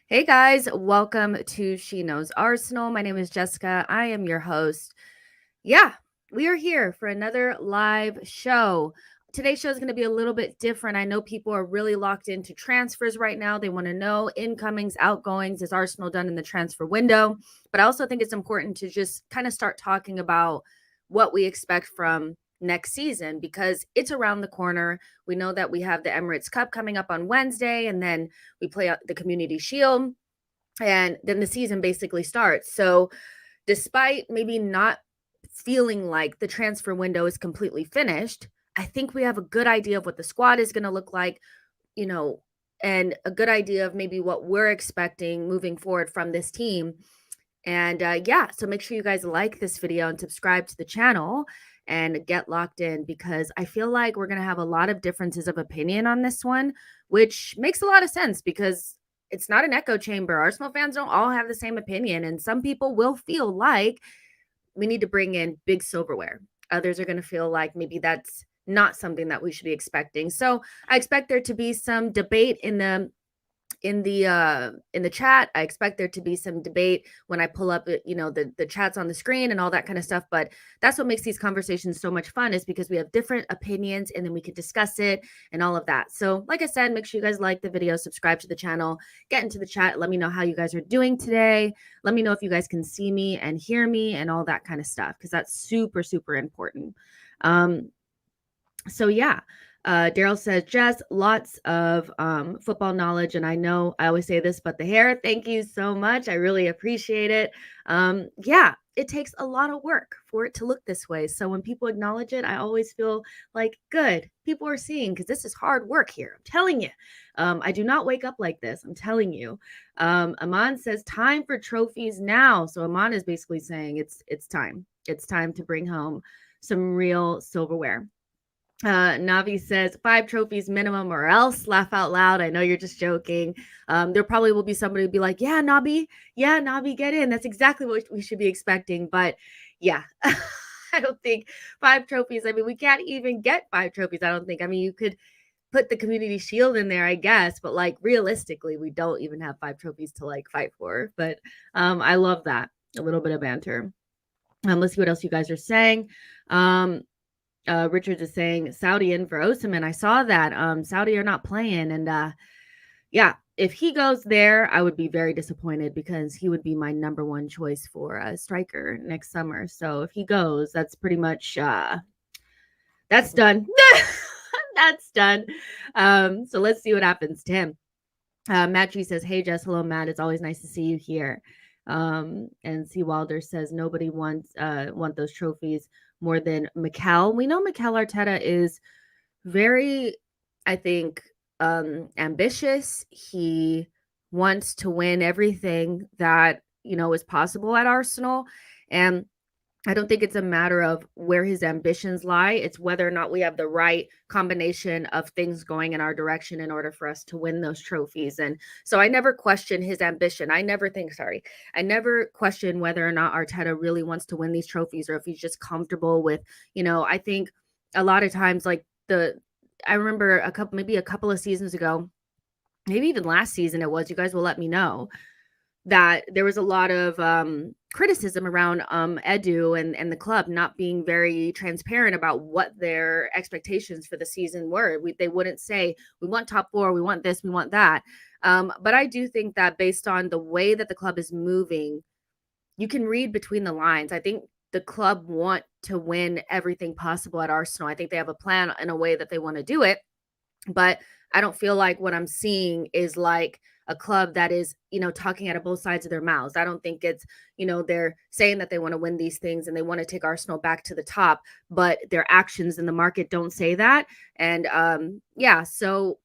Hey guys, welcome to She Knows Arsenal. My name is Jessica. I am your host. Yeah, we are here for another live show. Today's show is going to be a little bit different. I know people are really locked into transfers right now. They want to know incomings, outgoings. Is Arsenal done in the transfer window? But I also think it's important to just kind of start talking about what we expect from next season because it's around the corner. We know that we have the Emirates Cup coming up on Wednesday, and then we play out the Community Shield, and then the season basically starts. So, despite maybe not feeling like the transfer window is completely finished, I think we have a good idea of what the squad is going to look like, you know, and a good idea of maybe what we're expecting moving forward from this team. And yeah, so make sure you guys like this video and subscribe to the channel and get locked in because I feel like we're going to have a lot of differences of opinion on this one, which makes a lot of sense because it's not an echo chamber. Arsenal fans don't all have the same opinion, and some people will feel like we need to bring in big silverware. Others are going to feel like maybe that's not something that we should be expecting. So I expect there to be some debate in the chat. I expect there to be some debate when I pull up the chats on the screen and all that kind of stuff, but that's what makes these conversations so much fun, is because we have different opinions and then we can discuss it and all of that. So like I said, make sure you guys like the video, subscribe to the channel, get into the chat, let me know how you guys are doing today. Let me know if you guys can see me and hear me and all that kind of stuff, because that's super important. So yeah, Daryl says, Jess, lots of football knowledge. And I know I always say this, but the hair, thank you so much. I really appreciate it. Yeah, it takes a lot of work for it to look this way. So when people acknowledge it, I always feel like, good, people are seeing, because this is hard work here. I'm telling you. I do not wake up like this. I'm telling you. Aman says, time for trophies now. So Aman is basically saying it's time. It's time to bring home some real silverware. Navi says 5 trophies minimum or else. Laugh out loud. I know you're just joking. There probably will be somebody who'll be like, yeah, Navi, get in. That's exactly what we should be expecting. But yeah, I don't think 5 trophies. I mean, we can't even get 5 trophies. I don't think. I mean, you could put the Community Shield in there, I guess, but like realistically, we don't even have 5 trophies to like fight for. But I love that. A little bit of banter. Let's see what else you guys are saying. Richard is saying Saudi in for Osimhen. I saw that. Saudi are not playing, and yeah, if he goes there, I would be very disappointed because he would be my number one choice for a striker next summer. So if he goes, that's pretty much that's done. That's done. So let's see what happens to him. Matt G says, "Hey Jess, hello Matt. It's always nice to see you here." And C Wilder says nobody wants want those trophies more than Mikel. We know Mikel Arteta is very, I think, ambitious. He wants to win everything that is possible at Arsenal, and I don't think it's a matter of where his ambitions lie. It's whether or not we have the right combination of things going in our direction in order for us to win those trophies. And so I never question his ambition. I never question whether or not Arteta really wants to win these trophies or if he's just comfortable with, I think a lot of times, like I remember maybe a couple of seasons ago, maybe even last season it was, you guys will let me know, that there was a lot of criticism around Edu and the club not being very transparent about what their expectations for the season were. They wouldn't say, we want top 4, we want this, we want that. But I do think that based on the way that the club is moving, you can read between the lines. I think the club want to win everything possible at Arsenal. I think they have a plan in a way that they want to do it. But I don't feel like what I'm seeing is like a club that is, talking out of both sides of their mouths. I don't think it's, they're saying that they want to win these things and they want to take Arsenal back to the top, but their actions in the market don't say that. And yeah, so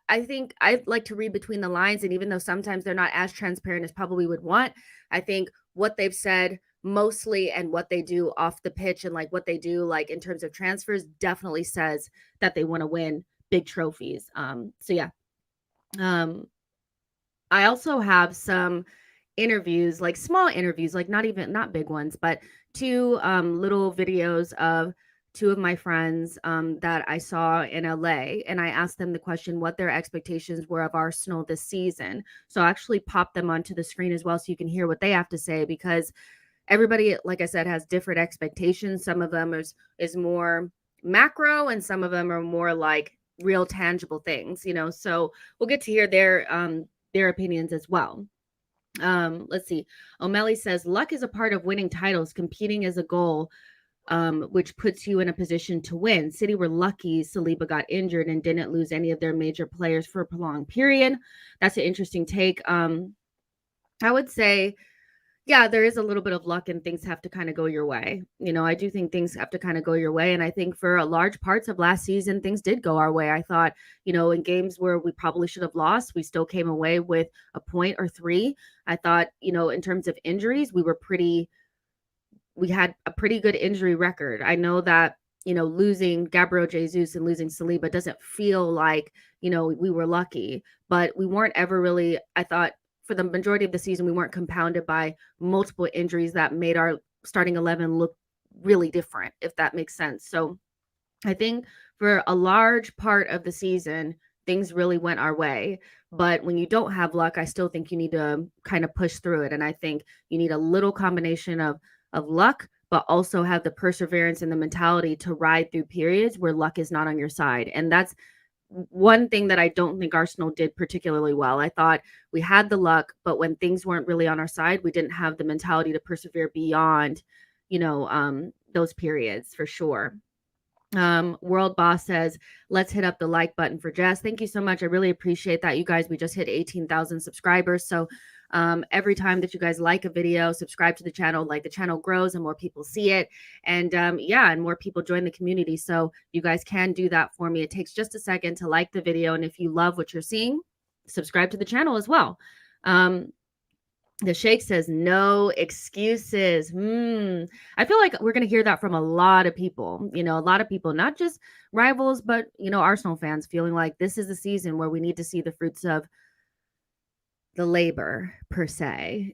I think I like to read between the lines. And even though sometimes they're not as transparent as probably would want, I think what they've said mostly and what they do off the pitch and like what they do like in terms of transfers definitely says that they want to win big trophies. So yeah. I also have some interviews, like small interviews, like not big ones, but 2 little videos of two of my friends that I saw in LA, and I asked them the question what their expectations were of Arsenal this season. So I actually popped them onto the screen as well so you can hear what they have to say, because everybody, like I said, has different expectations. Some of them is more macro, and some of them are more like real tangible things, So we'll get to hear their opinions as well. Let's see. O'Malley says luck is a part of winning titles. Competing is a goal, which puts you in a position to win. City were lucky Saliba got injured and didn't lose any of their major players for a prolonged period. That's an interesting take. I would say, yeah, there is a little bit of luck and things have to kind of go your way. I do think things have to kind of go your way. And I think for a large parts of last season, things did go our way. I thought, in games where we probably should have lost, we still came away with a point or three. I thought, in terms of injuries, we had a pretty good injury record. I know that, losing Gabriel Jesus and losing Saliba doesn't feel like, we were lucky, but we weren't ever really, I thought, for the majority of the season, we weren't compounded by multiple injuries that made our starting 11 look really different, if that makes sense. So I think for a large part of the season, things really went our way. But when you don't have luck, I still think you need to kind of push through it. And I think you need a little combination of luck, but also have the perseverance and the mentality to ride through periods where luck is not on your side. And that's one thing that I don't think Arsenal did particularly well. I thought we had the luck, but when things weren't really on our side, we didn't have the mentality to persevere beyond, those periods for sure. World Boss says, let's hit up the like button for Jess. Thank you so much. I really appreciate that. You guys, we just hit 18,000 subscribers. So every time that you guys like a video, subscribe to the channel, like the channel grows and more people see it. And and more people join the community. So you guys can do that for me. It takes just a second to like the video. And if you love what you're seeing, subscribe to the channel as well. The Sheikh says, no excuses. I feel like we're going to hear that from a lot of people, a lot of people, not just rivals, but, Arsenal fans feeling like this is the season where we need to see the fruits of the labor per se,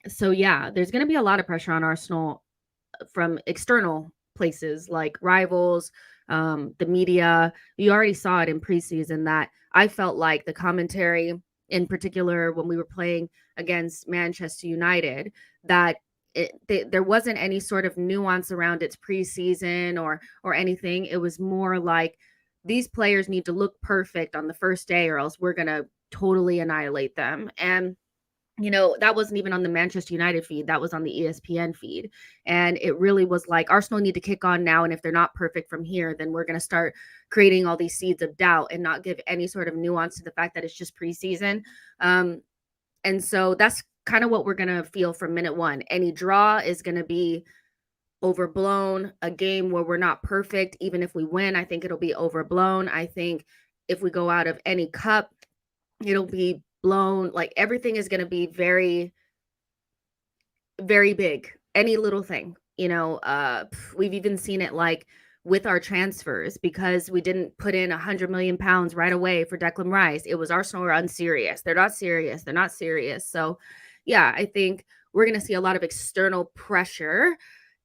So yeah, there's going to be a lot of pressure on Arsenal from external places like rivals, the media. You already saw it in preseason that I felt like the commentary, in particular when we were playing against Manchester United, that there wasn't any sort of nuance around its preseason or anything. It was more like these players need to look perfect on the first day or else we're going to totally annihilate them. And that wasn't even on the Manchester United feed. That was on the ESPN feed. And it really was like Arsenal need to kick on now. And if they're not perfect from here, then we're going to start creating all these seeds of doubt and not give any sort of nuance to the fact that it's just preseason. And so that's kind of what we're going to feel from minute one. Any draw is going to be overblown. A game where we're not perfect, even if we win, I think it'll be overblown. I think if we go out of any cup, it'll be blown. Like everything is going to be very, very big. Any little thing, we've even seen it like with our transfers, because we didn't put in 100 million pounds right away for Declan Rice. It was Arsenal are unserious. They're not serious. They're not serious. So yeah, I think we're going to see a lot of external pressure,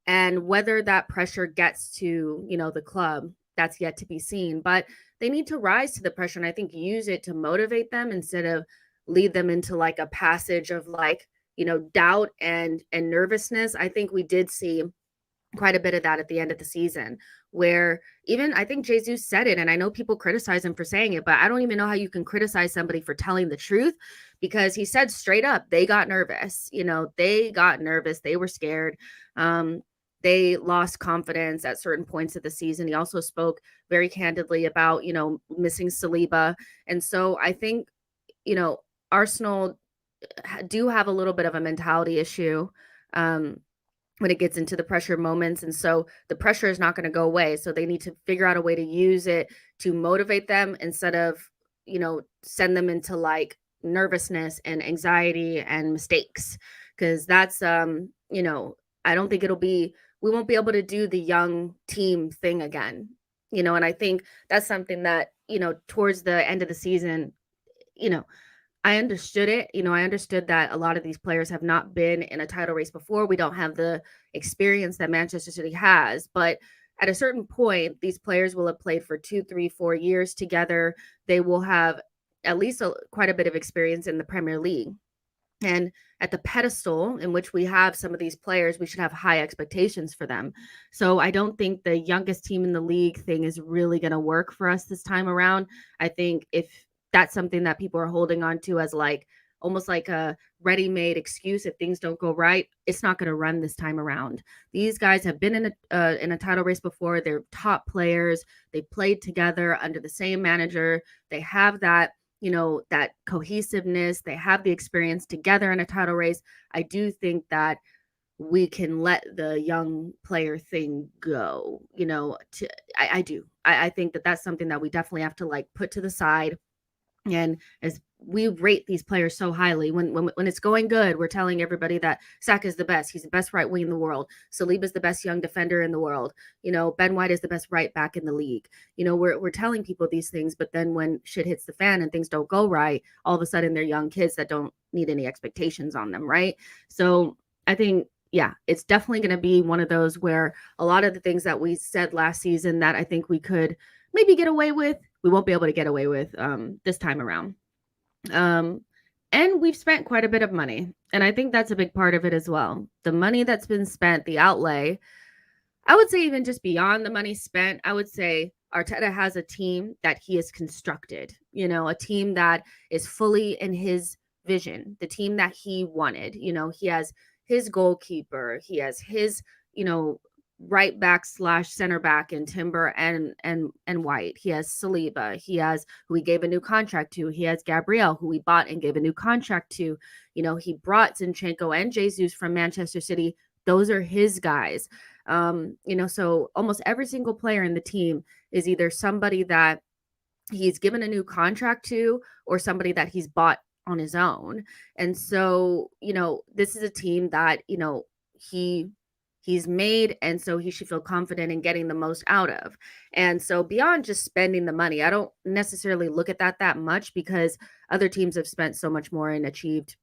and whether that pressure gets to, the club, that's yet to be seen, but they need to rise to the pressure. And I think use it to motivate them instead of lead them into like a passage of like, doubt and nervousness. I think we did see quite a bit of that at the end of the season, where even I think Jesus said it, and I know people criticize him for saying it, but I don't even know how you can criticize somebody for telling the truth, because he said straight up, they got nervous. They got nervous. They were scared. They lost confidence at certain points of the season. He also spoke very candidly about, missing Saliba. And so I think, Arsenal do have a little bit of a mentality issue when it gets into the pressure moments. And so the pressure is not going to go away. So they need to figure out a way to use it to motivate them instead of, send them into like nervousness and anxiety and mistakes. Because that's, I don't think we won't be able to do the young team thing again, and I think that's something that, towards the end of the season, I understood it. I understood that a lot of these players have not been in a title race before. We don't have the experience that Manchester City has. But at a certain point, these players will have played for 2, 3, 4 years together. They will have at least quite a bit of experience in the Premier League. And at the pedestal in which we have some of these players, we should have high expectations for them. So I don't think the youngest team in the league thing is really going to work for us this time around. I think if that's something that people are holding on to as like almost like a ready-made excuse if things don't go right, it's not going to run this time around. These guys have been in a title race before. They're top players. They played together under the same manager. They have that that cohesiveness. They have the experience together in a title race. I do think that we can let the young player thing go. I do. I think that that's something that we definitely have to like put to the side. And as we rate these players so highly, when it's going good, we're telling everybody that Saka is the best. He's the best right wing in the world. Saliba is the best young defender in the world. Ben White is the best right back in the league. We're telling people these things, but then when shit hits the fan and things don't go right, all of a sudden they're young kids that don't need any expectations on them, right? So I think, yeah, it's definitely going to be one of those where a lot of the things that we said last season that I think we could maybe get away with, we won't be able to get away with this time around. And we've spent quite a bit of money. And I think that's a big part of it as well. The money that's been spent, the outlay, I would say even just beyond the money spent, I would say Arteta has a team that he has constructed, a team that is fully in his vision, the team that he wanted. He has his goalkeeper, he has his, right back / center back in Timber and White. He has Saliba. He has who he gave a new contract to. He has Gabriel, who he bought and gave a new contract to. He brought Zinchenko and Jesus from Manchester City. Those are his guys. So almost every single player in the team is either somebody that he's given a new contract to or somebody that he's bought on his own. And so, this is a team that, he's made, and so he should feel confident in getting the most out of. And so beyond just spending the money, I don't necessarily look at that much because other teams have spent so much more and achieved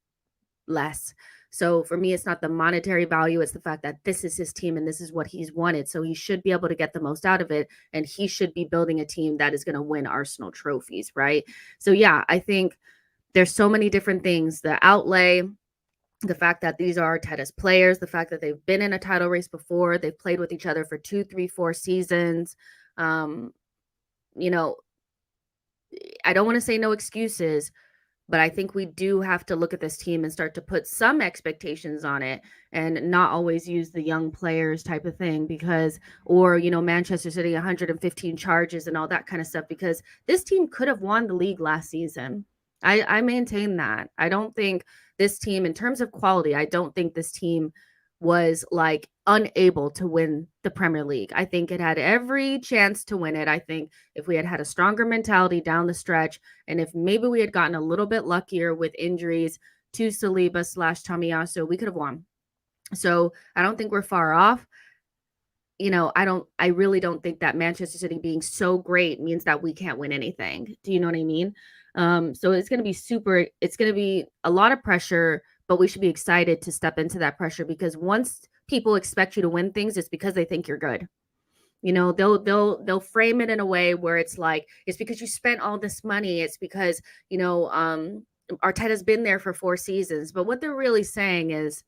less. So for me, it's not the monetary value, it's the fact that this is his team and this is what he's wanted. So he should be able to get the most out of it, and he should be building a team that is going to win Arsenal trophies, right? So yeah, I think there's so many different things. The outlay, the fact that these are Arteta's players, the fact that they've been in a title race before, they've played with each other for 2, 3, 4 seasons. You know, I don't want to say no excuses, but I think we do have to look at this team and start to put some expectations on it and not always use the young players type of thing because, or, Manchester City 115 charges and all that kind of stuff, because this team could have won the league last season. I maintain that. I don't think this team, in terms of quality, I don't think this team was like unable to win the Premier League. I think it had every chance to win it. I think if we had had a stronger mentality down the stretch, and if maybe we had gotten a little bit luckier with injuries to Saliba / Tomiyasu, we could have won. So I don't think we're far off. I really don't think that Manchester City being so great means that we can't win anything. Do you know what I mean? So it's going to be a lot of pressure, but we should be excited to step into that pressure because once people expect you to win things, it's because they think you're good. They'll frame it in a way where it's like, it's because you spent all this money. It's because, Arteta's been there for 4 seasons. But what they're really saying is,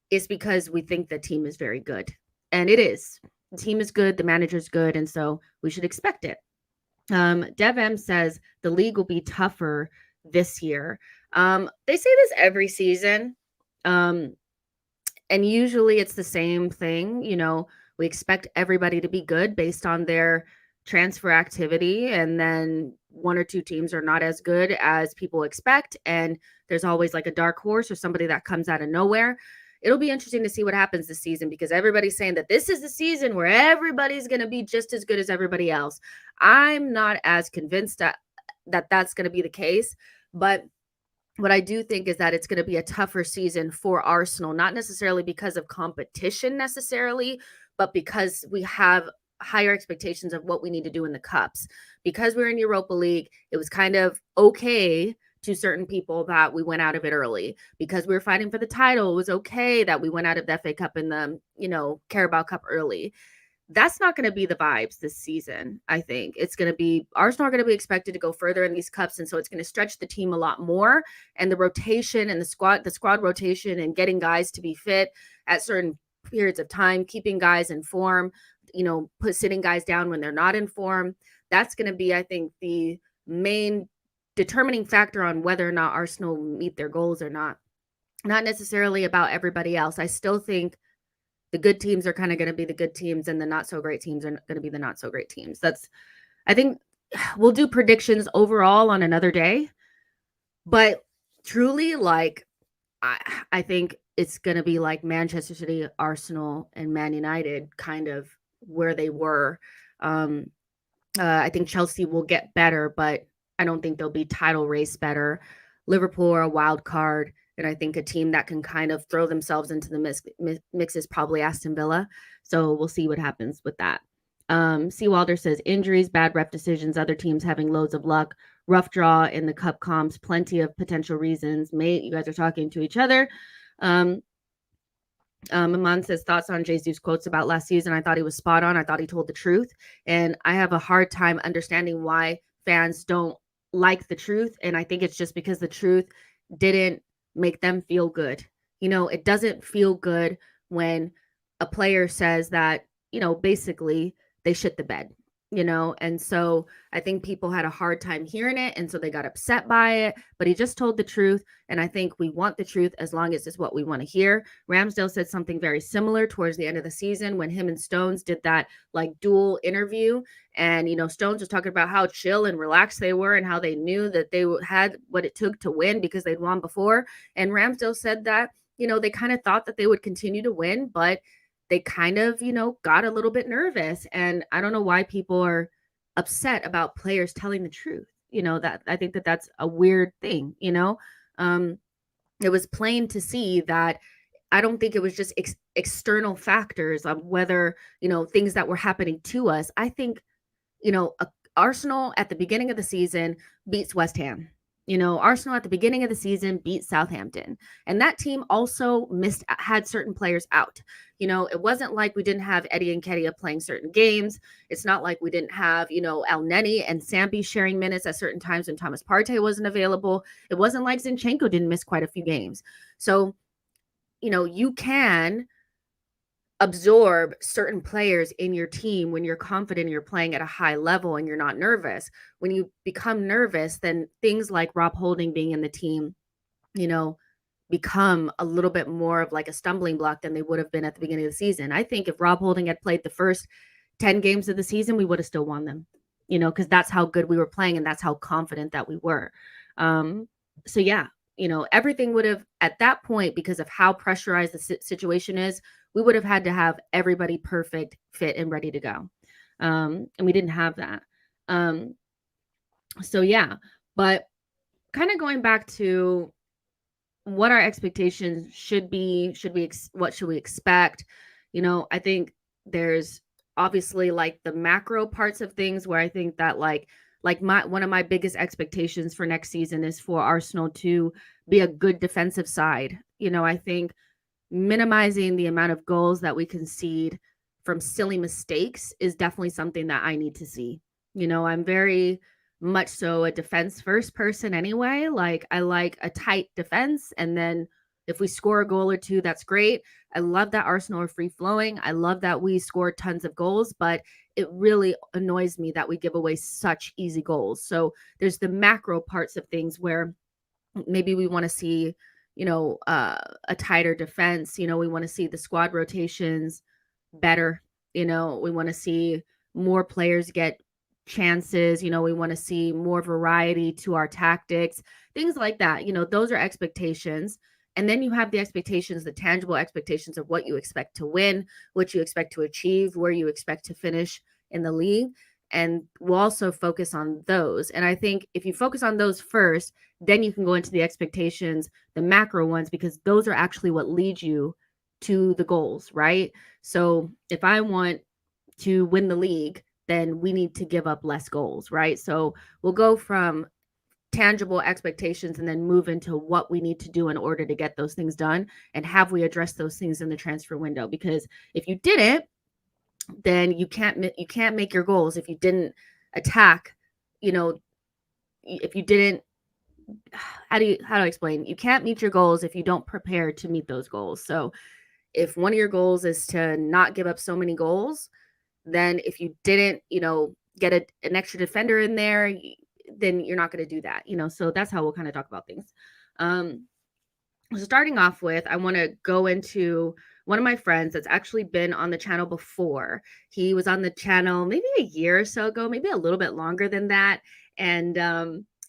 it's because we think the team is very good. And it is. The team is good. The manager's good. And so we should expect it. Dev M says the league will be tougher this year. They say this every season. And usually it's the same thing. We expect everybody to be good based on their transfer activity. And then 1 or 2 teams are not as good as people expect. And there's always like a dark horse or somebody that comes out of nowhere. It'll be interesting to see what happens this season because everybody's saying that this is the season where everybody's going to be just as good as everybody else. I'm not as convinced that that's going to be the case, but what I do think is that it's going to be a tougher season for Arsenal, not necessarily because of competition necessarily, but because we have higher expectations of what we need to do in the cups. Because we're in Europa League, it was kind of okay to certain people that we went out of it early because we were fighting for the title. It was okay that we went out of the FA Cup and the, Carabao Cup early. That's not going to be the vibes this season. I think it's going to be Arsenal are going to be expected to go further in these cups, and so it's going to stretch the team a lot more. And the rotation and the squad rotation, and getting guys to be fit at certain periods of time, keeping guys in form, sitting guys down when they're not in form. That's going to be, I think, the main determining factor on whether or not Arsenal meet their goals or not. Not necessarily about everybody else. I still think the good teams are kind of going to be the good teams, and the not so great teams are going to be the not so great teams. I think we'll do predictions overall on another day, but truly, like, I think it's going to be like Manchester City, Arsenal, and Man United, kind of where they were. I think Chelsea will get better, but I don't think they'll be title race better. Liverpool are a wild card. And I think a team that can kind of throw themselves into the mix is probably Aston Villa. So we'll see what happens with that. C. Wilder says injuries, bad rep decisions, other teams having loads of luck, rough draw in the cup comps, plenty of potential reasons. Mate, you guys are talking to each other. Iman says thoughts on Jesus' quotes about last season. I thought he was spot on. I thought he told the truth. And I have a hard time understanding why fans don't like the truth. And I think it's just because the truth didn't make them feel good. It doesn't feel good when a player says that, basically they shit the bed, and so I think people had a hard time hearing it, and so they got upset by it, but he just told the truth, and I think we want the truth as long as it's what we want to hear. Ramsdale said something very similar towards the end of the season when him and Stones did that like dual interview, and Stones was talking about how chill and relaxed they were and how they knew that they had what it took to win because they'd won before, and Ramsdale said that they kind of thought that they would continue to win, but they kind of, got a little bit nervous. And I don't know why people are upset about players telling the truth. That I think that that's a weird thing. It was plain to see that I don't think it was just external factors of whether, things that were happening to us. I think, Arsenal at the beginning of the season beats West Ham. Arsenal at the beginning of the season beat Southampton, and that team also had certain players out. It wasn't like we didn't have Eddie Nketiah playing certain games. It's not like we didn't have, El Neni and Sambi sharing minutes at certain times when Thomas Partey wasn't available. It wasn't like Zinchenko didn't miss quite a few games. So, you can absorb certain players in your team when you're confident you're playing at a high level and you're not nervous. When you become nervous, then things like Rob Holding being in the team, become a little bit more of like a stumbling block than they would have been at the beginning of the season. I think if Rob Holding had played the first 10 games of the season, we would have still won them, because that's how good we were playing and that's how confident that we were. So yeah, everything would have at that point, because of how pressurized the situation is, we would have had to have everybody perfect, fit, and ready to go. And we didn't have that. So yeah, but kind of going back to what our expectations should be, what should we expect? I think there's obviously like the macro parts of things where I think that one of my biggest expectations for next season is for Arsenal to be a good defensive side. I think minimizing the amount of goals that we concede from silly mistakes is definitely something that I need to see. I'm very much so a defense first person anyway. Like, I like a tight defense, and then if we score a goal or two, that's great. I love that Arsenal are free flowing. I love that we score tons of goals, but it really annoys me that we give away such easy goals. So there's the macro parts of things where maybe we want to see a tighter defense. We want to see the squad rotations better. We want to see more players get chances. We want to see more variety to our tactics, things like that. Those are expectations. And then you have the expectations, the tangible expectations of what you expect to win, what you expect to achieve, where you expect to finish in the league. And we'll also focus on those. And I think if you focus on those first, then you can go into the expectations, the macro ones, because those are actually what lead you to the goals, right? So if I want to win the league, then we need to give up less goals, right? So we'll go from tangible expectations and then move into what we need to do in order to get those things done, and have we addressed those things in the transfer window? Because if you didn't, then you can't make your goals if you didn't attack, you know, if you didn't, how do I explain? You can't meet your goals if you don't prepare to meet those goals. So if one of your goals is to not give up so many goals, then if you didn't, get an extra defender in there, then you're not going to do that, so that's how we'll kind of talk about things. So starting off with, I want to go into one of my friends that's actually been on the channel before. He was on the channel maybe a year or so ago, maybe a little bit longer than that. And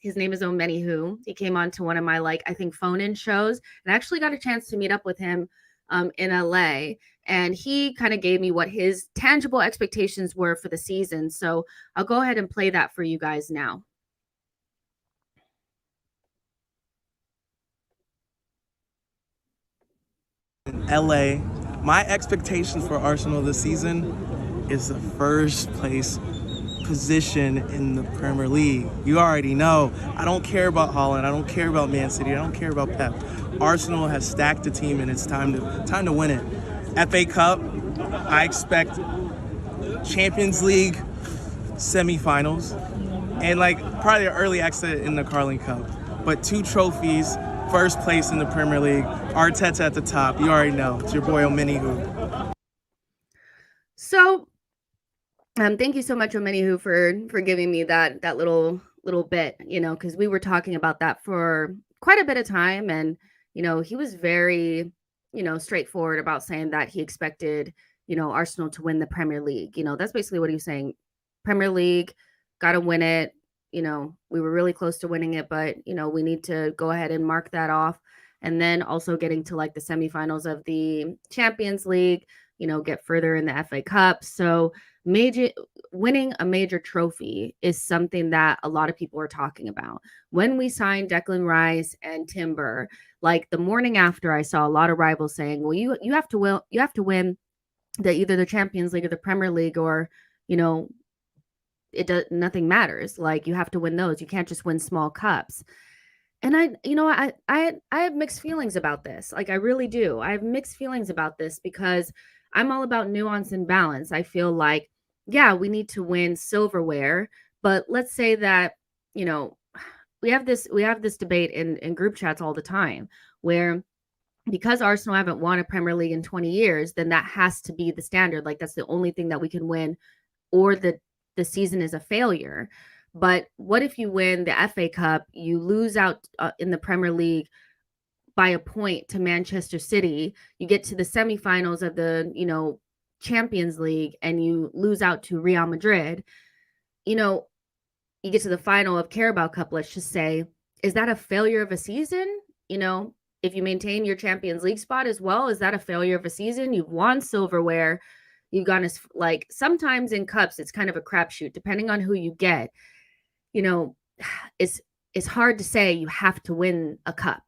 his name is Omenihu. He came on to one of my, I think, phone-in shows, and I actually got a chance to meet up with him in LA. And he kind of gave me what his tangible expectations were for the season. So I'll go ahead and play that for you guys now. LA, my expectations for Arsenal this season is the first place position in the Premier League. You already know, I don't care about Holland, I don't care about Man City, I don't care about Pep. Arsenal has stacked the team and it's time to win it. FA Cup, I expect Champions League semifinals and probably an early exit in the Carling Cup. But 2 trophies, first place in the Premier League, Arteta at the top. You already know. It's your boy Omenihu. So, thank you so much, Omenihu, for giving me that little bit, because we were talking about that for quite a bit of time, and he was very, straightforward about saying that he expected, Arsenal to win the Premier League. That's basically what he was saying. Premier League, got to win it. We were really close to winning it, but, we need to go ahead and mark that off. And then also getting to the semifinals of the Champions League, get further in the FA Cup. So winning a major trophy is something that a lot of people are talking about. When we signed Declan Rice and Timber, the morning after, I saw a lot of rivals saying, well, you have to win either the Champions League or the Premier League, or, nothing matters. You have to win those. You can't just win small cups. And I have mixed feelings about this. I really do. I have mixed feelings about this because I'm all about nuance and balance. I feel like, yeah, we need to win silverware, but let's say that, we have this debate in group chats all the time where, because Arsenal haven't won a Premier League in 20 years, then that has to be the standard. That's the only thing that we can win, or the season is a failure. But what if you win the FA Cup, you lose out in the Premier League by a point to Manchester City, you get to the semifinals of the, Champions League, and you lose out to Real Madrid, you get to the final of Carabao Cup, let's just say, is that a failure of a season? If you maintain your Champions League spot as well, is that a failure of a season? You've won silverware. You've gone as, sometimes in cups, it's kind of a crapshoot, depending on who you get. It's hard to say you have to win a cup,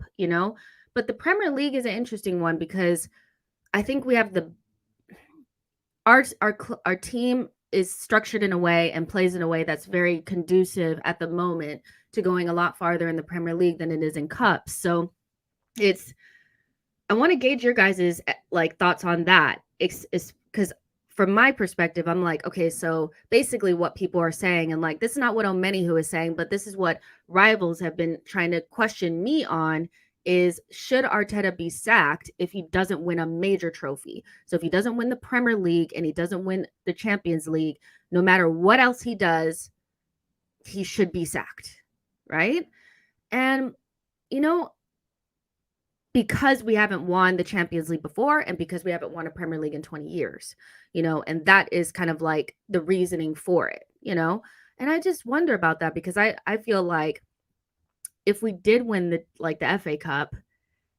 but the Premier League is an interesting one because I think we have our team is structured in a way and plays in a way that's very conducive at the moment to going a lot farther in the Premier League than it is in cups. So I want to gauge your guys' thoughts on that. It's because from my perspective, I'm okay, so basically what people are saying, and this is not what Omenihu is saying, but this is what rivals have been trying to question me on, is should Arteta be sacked if he doesn't win a major trophy? So if he doesn't win the Premier League and he doesn't win the Champions League, no matter what else he does, he should be sacked, right? And, because we haven't won the Champions League before, and because we haven't won a Premier League in 20 years, and that is kind of the reasoning for it, and I just wonder about that, because I feel like if we did win the FA Cup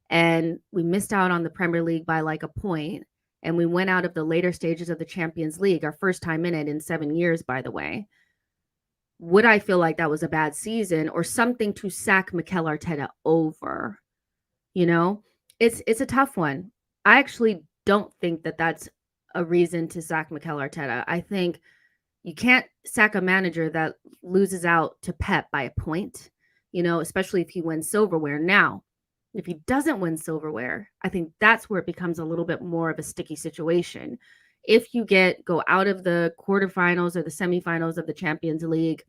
and we missed out on the Premier League by a point, and we went out of the later stages of the Champions League, our first time in it in 7 years, by the way, would I feel like that was a bad season or something to sack Mikel Arteta over? It's a tough one. I actually don't think that that's a reason to sack Mikel Arteta. I think you can't sack a manager that loses out to Pep by a point. especially if he wins silverware. Now, if he doesn't win silverware, I think that's where it becomes a little bit more of a sticky situation. If you go out of the quarterfinals or the semifinals of the Champions League,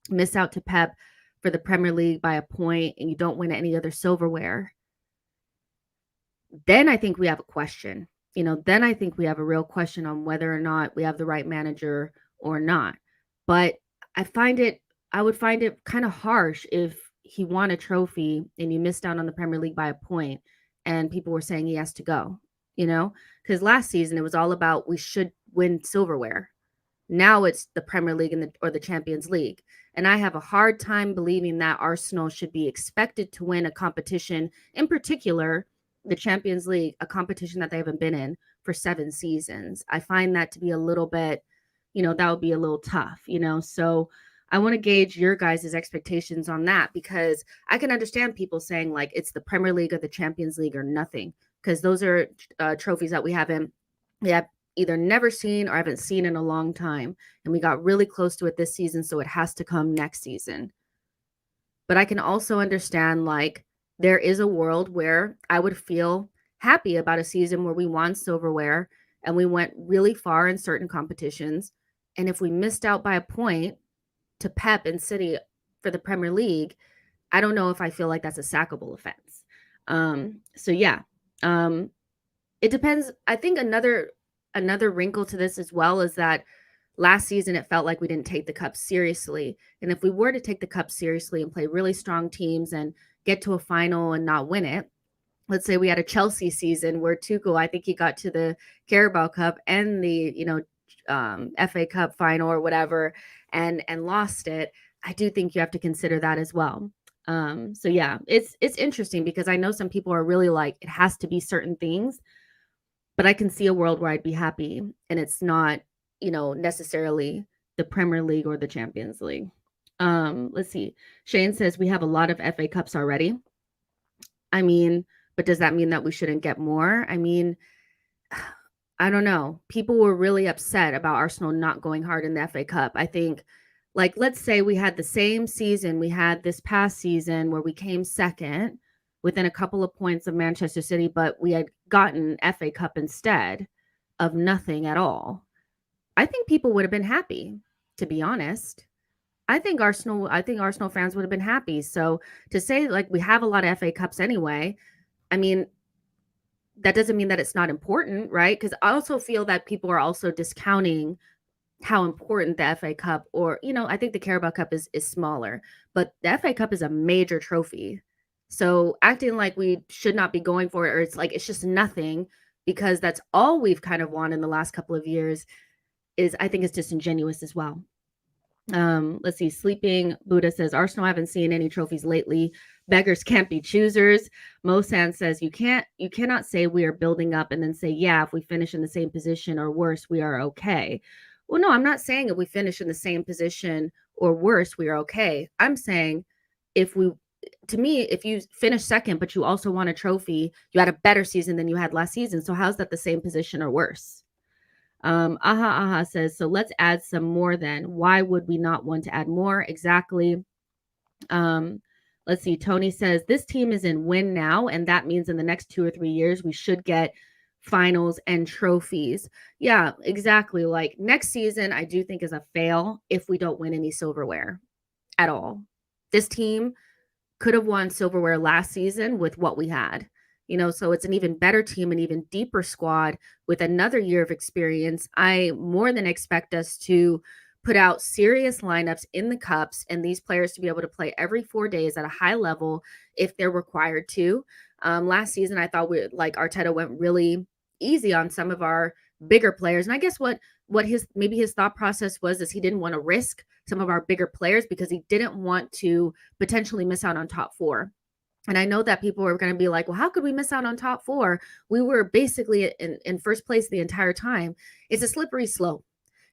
miss out to Pep for the Premier League by a point, and you don't win any other silverware, then I think we have a question. Then I think we have a real question on whether or not we have the right manager or not. But I would find it kind of harsh if he won a trophy and you missed out on the Premier League by a point and people were saying he has to go, because last season it was all about we should win silverware. Now it's the Premier League or the Champions League. And I have a hard time believing that Arsenal should be expected to win a competition, in particular, the Champions League, a competition that they haven't been in for 7 seasons. I find that to be a little bit, that would be a little tough, So I want to gauge your guys' expectations on that, because I can understand people saying like it's the Premier League or the Champions League or nothing, because those are trophies that we have either never seen or haven't seen in a long time. And we got really close to it this season, so it has to come next season. But I can also understand like there is a world where I would feel happy about a season where we won silverware and we went really far in certain competitions. And if we missed out by a point to Pep and City for the Premier League, I don't know if I feel like that's a sackable offense. So yeah, it depends. I think another wrinkle to this as well is that last season it felt like we didn't take the cup seriously. And if we were to take the cup seriously and play really strong teams and get to a final and not win it, let's say we had a Chelsea season where Tuchel, I think he got to the Carabao Cup and the FA Cup final or whatever and lost it, I do think you have to consider that as well. So yeah, it's interesting because I know some people are really like it has to be certain things, but I can see a world where I'd be happy and it's not, necessarily the Premier League or the Champions League. Let's see. Shane says we have a lot of FA Cups already. I mean, but does that mean that we shouldn't get more? I mean, I don't know. People were really upset about Arsenal not going hard in the FA Cup. I think, like, let's say we had the same season we had this past season where we came second within a couple of points of Manchester City, but we had gotten FA Cup instead of nothing at all. I think people would have been happy, to be honest. I think Arsenal fans would have been happy. So to say like we have a lot of FA Cups anyway, I mean, that doesn't mean that it's not important, right? Because I also feel that people are also discounting how important the FA Cup or, I think the Carabao Cup is smaller, but the FA Cup is a major trophy. So acting like we should not be going for it, or it's like it's just nothing because that's all we've kind of won in the last couple of years I think it's disingenuous as well. Let's see. Sleeping Buddha says Arsenal haven't seen any trophies lately. Beggars can't be choosers. Mosan says you cannot say we are building up and then say, yeah, if we finish in the same position or worse, we are okay. Well, no, I'm not saying if we finish in the same position or worse, we are okay. I'm saying if you finish second, but you also won a trophy, you had a better season than you had last season. So how's that the same position or worse? Aha says, so let's add some more then. Why would we not want to add more? Exactly. Let's see. Tony says, this team is in win now, and that means in the next 2 or 3 years, we should get finals and trophies. Yeah, exactly. Like next season, I do think is a fail if we don't win any silverware at all. This team could have won silverware last season with what we had. So it's an even better team, an even deeper squad with another year of experience. I more than expect us to put out serious lineups in the cups and these players to be able to play every 4 days at a high level if they're required to. Last season, I thought Arteta went really easy on some of our bigger players. And I guess what his thought process was is he didn't want to risk some of our bigger players because he didn't want to potentially miss out on top 4. And I know that people are going to be like, well, how could we miss out on top 4? We were basically in first place the entire time. It's a slippery slope.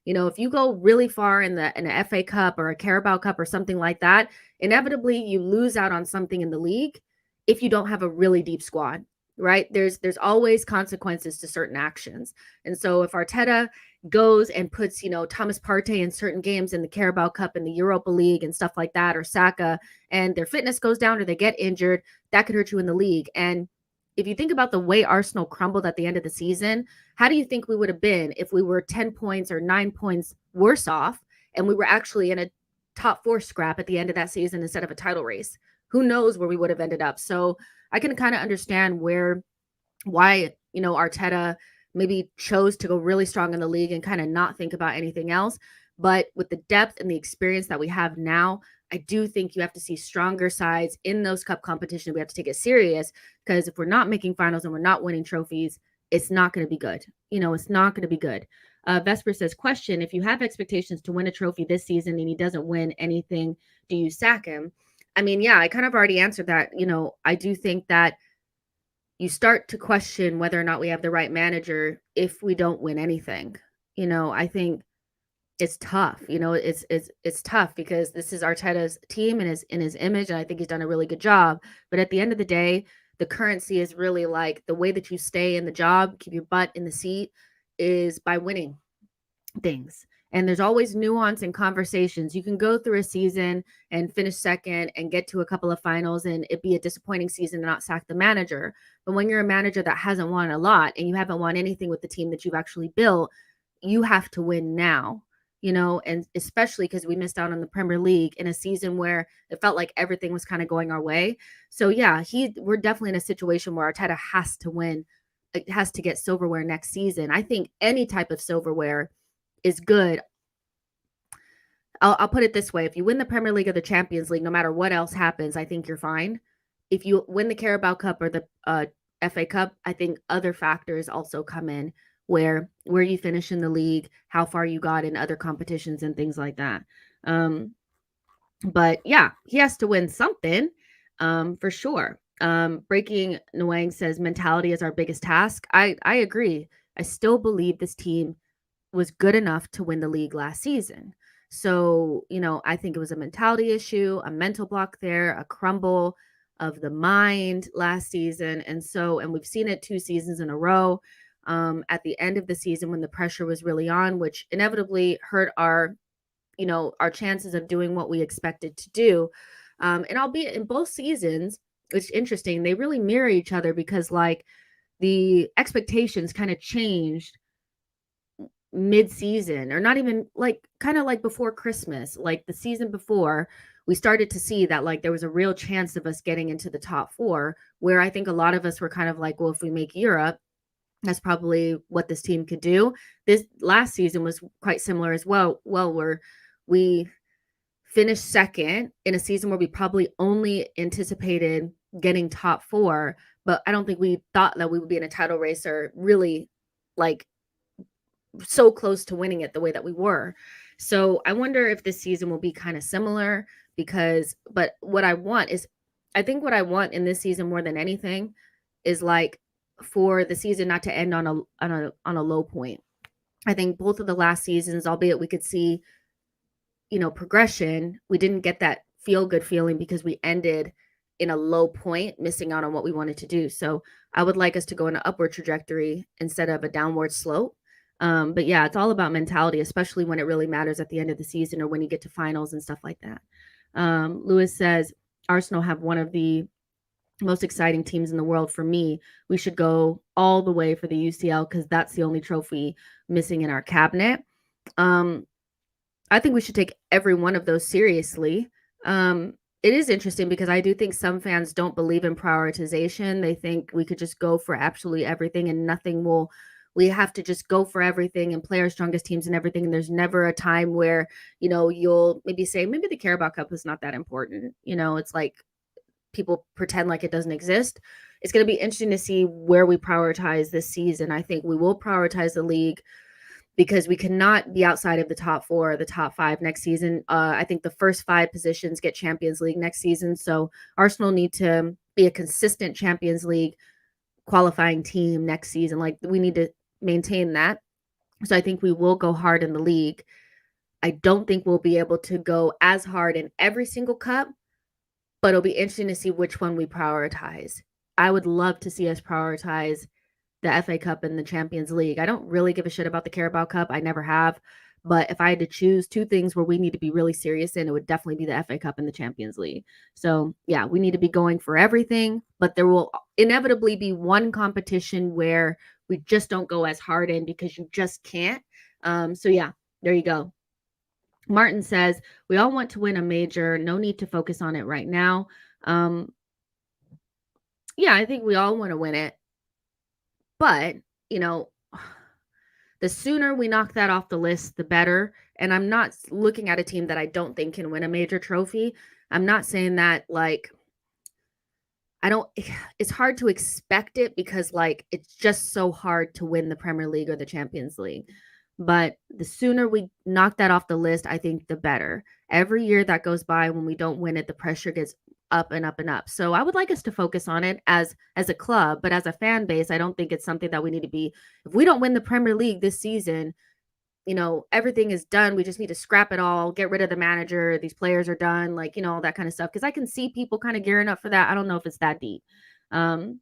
If you go really far in an FA Cup or a Carabao Cup or something like that, inevitably you lose out on something in the league if you don't have a really deep squad, right? There's always consequences to certain actions. And so if Arteta goes and puts, Thomas Partey in certain games in the Carabao Cup and the Europa League and stuff like that, or Saka, and their fitness goes down or they get injured, that could hurt you in the league. And if you think about the way Arsenal crumbled at the end of the season, how do you think we would have been if we were 10 points or 9 points worse off and we were actually in a top four scrap at the end of that season instead of a title race? Who knows where we would have ended up? So I can kind of understand why, Arteta maybe chose to go really strong in the league and kind of not think about anything else. But with the depth and the experience that we have now, I do think you have to see stronger sides in those cup competitions. We have to take it serious, because if we're not making finals and we're not winning trophies, it's not going to be good. It's not going to be good. Vesper says, question, if you have expectations to win a trophy this season and he doesn't win anything, do you sack him? I mean, yeah, I kind of already answered that. I do think that you start to question whether or not we have the right manager if we don't win anything. I think it's tough. It's tough because this is Arteta's team and his image, and I think he's done a really good job. But at the end of the day, the currency is really like the way that you stay in the job, keep your butt in the seat, is by winning things. And there's always nuance and conversations. You can go through a season and finish second and get to a couple of finals and it be a disappointing season and not sack the manager. But when you're a manager that hasn't won a lot and you haven't won anything with the team that you've actually built, you have to win now, and especially because we missed out on the Premier League in a season where it felt like everything was kind of going our way. So yeah, we're definitely in a situation where Arteta has to win. It has to get silverware next season. I think any type of silverware is good. I'll put it this way. If you win the Premier League or the Champions League, no matter what else happens, I think you're fine. If you win the Carabao Cup or the FA Cup, I think other factors also come in, where you finish in the league, how far you got in other competitions and things like that. But yeah, he has to win something, for sure. Breaking Nwang says mentality is our biggest task. I agree. I still believe this team was good enough to win the league last season. So, I think it was a mentality issue, a mental block there, a crumble of the mind last season. And we've seen it 2 seasons in a row. At the end of the season when the pressure was really on, which inevitably hurt our chances of doing what we expected to do. And albeit in both seasons, which is interesting, they really mirror each other because like the expectations kind of changed mid-season, or not even like kind of like before Christmas, like the season before, we started to see that like there was a real chance of us getting into the top 4, where I think a lot of us were kind of like, well, if we make Europe, that's probably what this team could do. This last season was quite similar as well, where we finished second in a season where we probably only anticipated getting top 4, but I don't think we thought that we would be in a title race or really like so close to winning it the way that we were. So I wonder if this season will be kind of similar, but what I want in this season more than anything is like for the season not to end on a low point. I think both of the last seasons, albeit we could see, progression, we didn't get that feel good feeling because we ended in a low point, missing out on what we wanted to do. So I would like us to go in an upward trajectory instead of a downward slope. But yeah, it's all about mentality, especially when it really matters at the end of the season or when you get to finals and stuff like that. Lewis says, Arsenal have one of the most exciting teams in the world. For me, we should go all the way for the UCL because that's the only trophy missing in our cabinet. I think we should take every one of those seriously. It is interesting because I do think some fans don't believe in prioritization. They think we could just go for absolutely everything and we have to just go for everything and play our strongest teams and everything. And there's never a time where, you'll maybe say, maybe the Carabao Cup is not that important. It's like people pretend like it doesn't exist. It's going to be interesting to see where we prioritize this season. I think we will prioritize the league because we cannot be outside of the top 4 or the top 5 next season. I think the first 5 positions get Champions League next season. So Arsenal need to be a consistent Champions League qualifying team next season. Like we need to maintain that. So I think we will go hard in the league. I don't think we'll be able to go as hard in every single cup, but it'll be interesting to see which one we prioritize. I would love to see us prioritize the FA Cup and the Champions League. I don't really give a shit about the Carabao Cup. I never have. But if I had to choose two things where we need to be really serious in, it would definitely be the FA Cup and the Champions League. So, yeah, we need to be going for everything, but there will inevitably be one competition where we just don't go as hard in because you just can't. So, yeah, there you go. Martin says, we all want to win a major. No need to focus on it right now. Yeah, I think we all want to win it. But, you know, the sooner we knock that off the list, the better. And I'm not looking at a team that I don't think can win a major trophy. I'm not saying that like I don't it's hard to expect it because like it's just so hard to win the Premier League or the Champions League. But the sooner we knock that off the list, I think the better. Every year that goes by when we don't win it, the pressure gets up and up and up. So I would like us to focus on it as a club, but as a fan base, I don't think it's something that we need to be if we don't win the Premier League this season, everything is done. We just need to scrap it all, get rid of the manager. These players are done, like, all that kind of stuff. Cause I can see people kind of gearing up for that. I don't know if it's that deep. Um,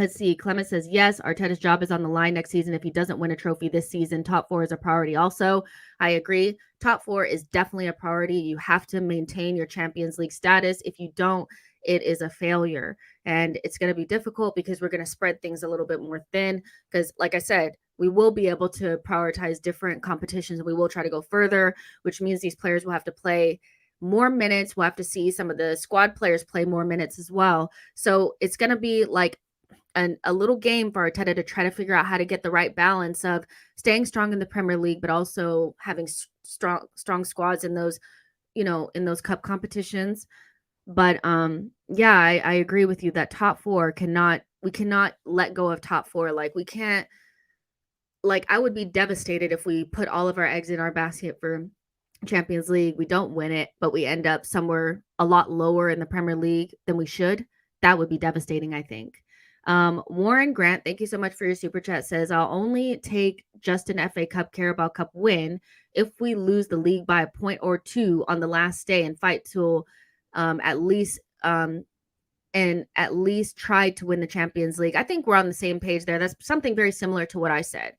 Let's see. Clement says, yes, Arteta's job is on the line next season. If he doesn't win a trophy this season, top four is a priority. Also, I agree. Top four is definitely a priority. You have to maintain your Champions League status. If you don't, it is a failure. And it's going to be difficult because we're going to spread things a little bit more thin. Because, like I said, we will be able to prioritize different competitions. We will try to go further, which means these players will have to play more minutes. We'll have to see some of the squad players play more minutes as well. So it's going to be like a little game for Arteta to try to figure out how to get the right balance of staying strong in the Premier League, but also having strong squads in those, in those cup competitions. But yeah, I agree with you that top four we cannot let go of top four. Like we can't, like I would be devastated if we put all of our eggs in our basket for Champions League. We don't win it, but we end up somewhere a lot lower in the Premier League than we should. That would be devastating, I think. Warren Grant, thank you so much for your super chat, says, I'll only take just an FA Cup Carabao Cup win if we lose the league by a point or two on the last day and fight till at least try to win the Champions League. I think we're on the same page there. That's something very similar to what I said.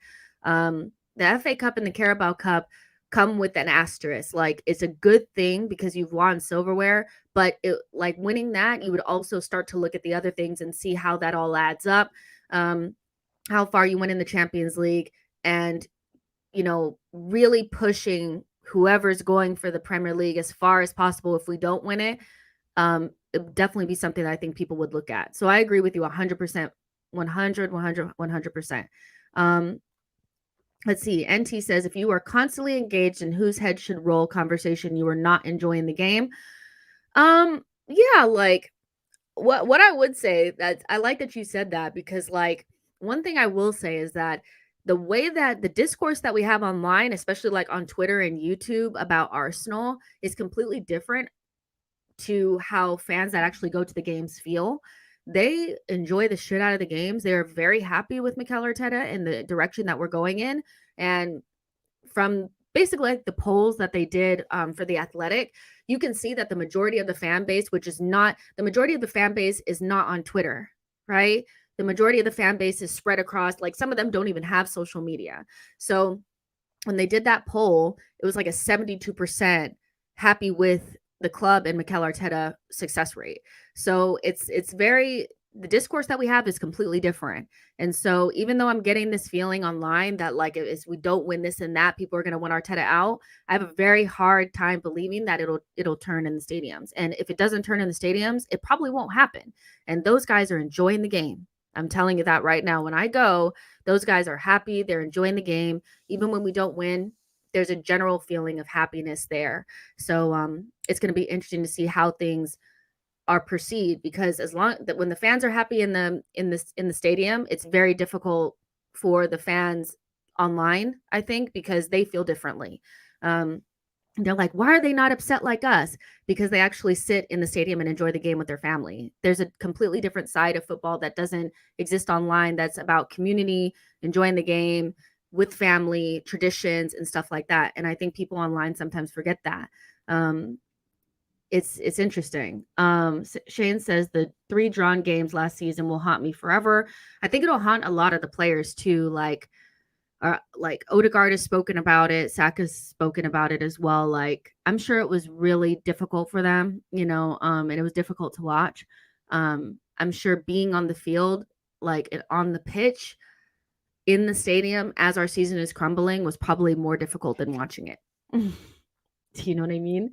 The FA Cup and the Carabao Cup come with an asterisk. Like it's a good thing because you've won silverware, but like winning that, you would also start to look at the other things and see how that all adds up. How far you went in the Champions League and, really pushing whoever's going for the Premier League as far as possible. If we don't win it, it would definitely be something that I think people would look at. So I agree with you 100%, 100%. Let's see. NT says, if you are constantly engaged in whose head should roll conversation, you are not enjoying the game. Yeah, like what I would say, that I like that you said that, because like one thing I will say is that the way that the discourse that we have online, especially like on Twitter and YouTube about Arsenal, is completely different to how fans that actually go to the games feel. They enjoy the shit out of the games. They're very happy with Mikel Arteta and the direction that we're going in. And from basically like the polls that they did for the Athletic, you can see that the majority of the fan base, is not on Twitter, right? The majority of the fan base is spread across, like some of them don't even have social media. So when they did that poll, it was like a 72% happy with the club and Mikel Arteta success rate. So the discourse that we have is completely different. And so even though I'm getting this feeling online that like if we don't win this and that, people are going to want Arteta out, I have a very hard time believing that it'll turn in the stadiums. And if it doesn't turn in the stadiums, it probably won't happen. And those guys are enjoying the game. I'm telling you that right now. When I go, those guys are happy. They're enjoying the game. Even when we don't win, there's a general feeling of happiness there. So it's going to be interesting to see how things are perceived, because as long that when the fans are happy in the stadium, it's very difficult for the fans online, I think, because they feel differently. They're like, why are they not upset like us? Because they actually sit in the stadium and enjoy the game with their family. There's a completely different side of football that doesn't exist online. That's about community, enjoying the game with family, traditions, and stuff like that. And I think people online sometimes forget that. it's interesting. Shane says the 3 drawn games last season will haunt me forever. I think it'll haunt a lot of the players too, like Odegaard has spoken about it, Saka's spoken about it as well. Like, I'm sure it was really difficult for them, and it was difficult to watch. I'm sure being on the field, on the pitch, in the stadium as our season is crumbling was probably more difficult than watching it. Do you know what I mean?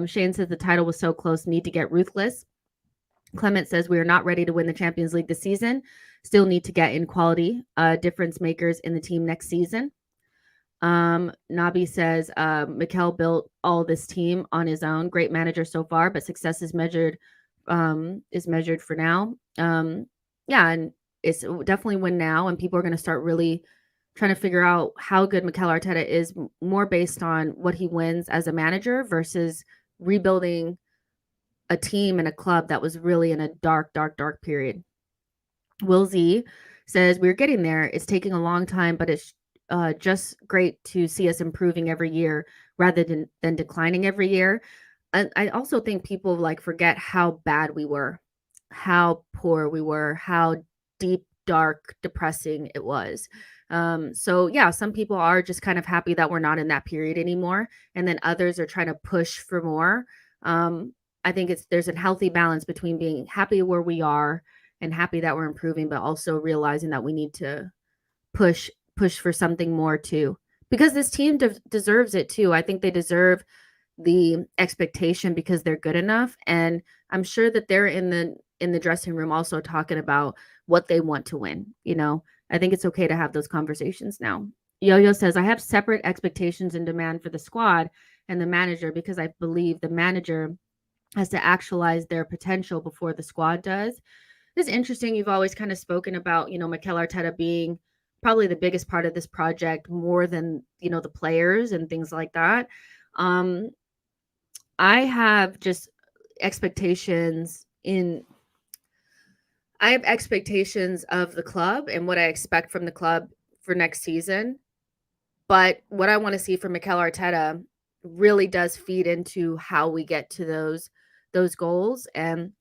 Shane says the title was so close, need to get ruthless. Clement says we are not ready to win the Champions League this season. Still need to get in quality difference makers in the team next season. Nabi says Mikel built all this team on his own. Great manager so far, but success is measured for now. Yeah, and it's definitely win now, and people are going to start really trying to figure out how good Mikel Arteta is, more based on what he wins as a manager versus rebuilding a team and a club that was really in a dark, dark, dark period. Will Z says we're getting there. It's taking a long time, but it's just great to see us improving every year rather than declining every year. And I also think people forget how bad we were, how poor we were, how deep, dark, depressing it was. So yeah, some people are just kind of happy that we're not in that period anymore, and then others are trying to push for more. I think there's a healthy balance between being happy where we are and happy that we're improving, but also realizing that we need to push for something more too, because this team deserves it too. I think they deserve the expectation because they're good enough, and I'm sure that they're in the dressing room also talking about what they want to win. I think it's okay to have those conversations now. Yo-Yo says I have separate expectations and demand for the squad and the manager, because I believe the manager has to actualize their potential before the squad does. It's interesting. You've always kind of spoken about, Mikel Arteta being probably the biggest part of this project, more than, the players and things like that. I have just expectations in I have expectations of the club and what I expect from the club for next season. But what I want to see from Mikel Arteta really does feed into how we get to those goals. And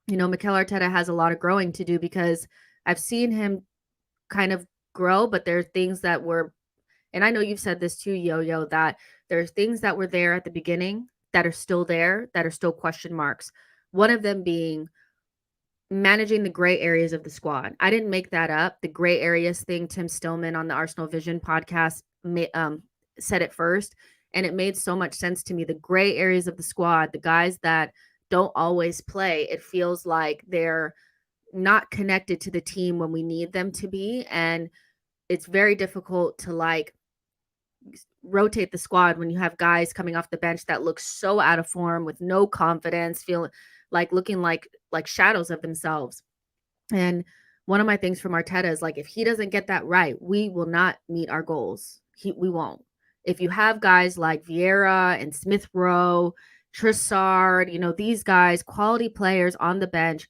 Mikel Arteta has a lot of growing to do, because I've seen him kind of grow, but there are things that were, and I know you've said this too, Yo-Yo, that there's things that were there at the beginning that are still there, that are still question marks. One of them being managing the gray areas of the squad. I didn't make that up. The gray areas thing, Tim Stillman on the Arsenal Vision podcast said it first, and it made so much sense to me. The gray areas of the squad, the guys that don't always play, it feels like they're not connected to the team when we need them to be, and it's very difficult to rotate the squad when you have guys coming off the bench that look so out of form, with no confidence, feeling looking like shadows of themselves. And one of my things from Arteta is if he doesn't get that right, we will not meet our goals. We won't. If you have guys like Vieira and Smith Rowe, Trossard, these guys, quality players on the bench,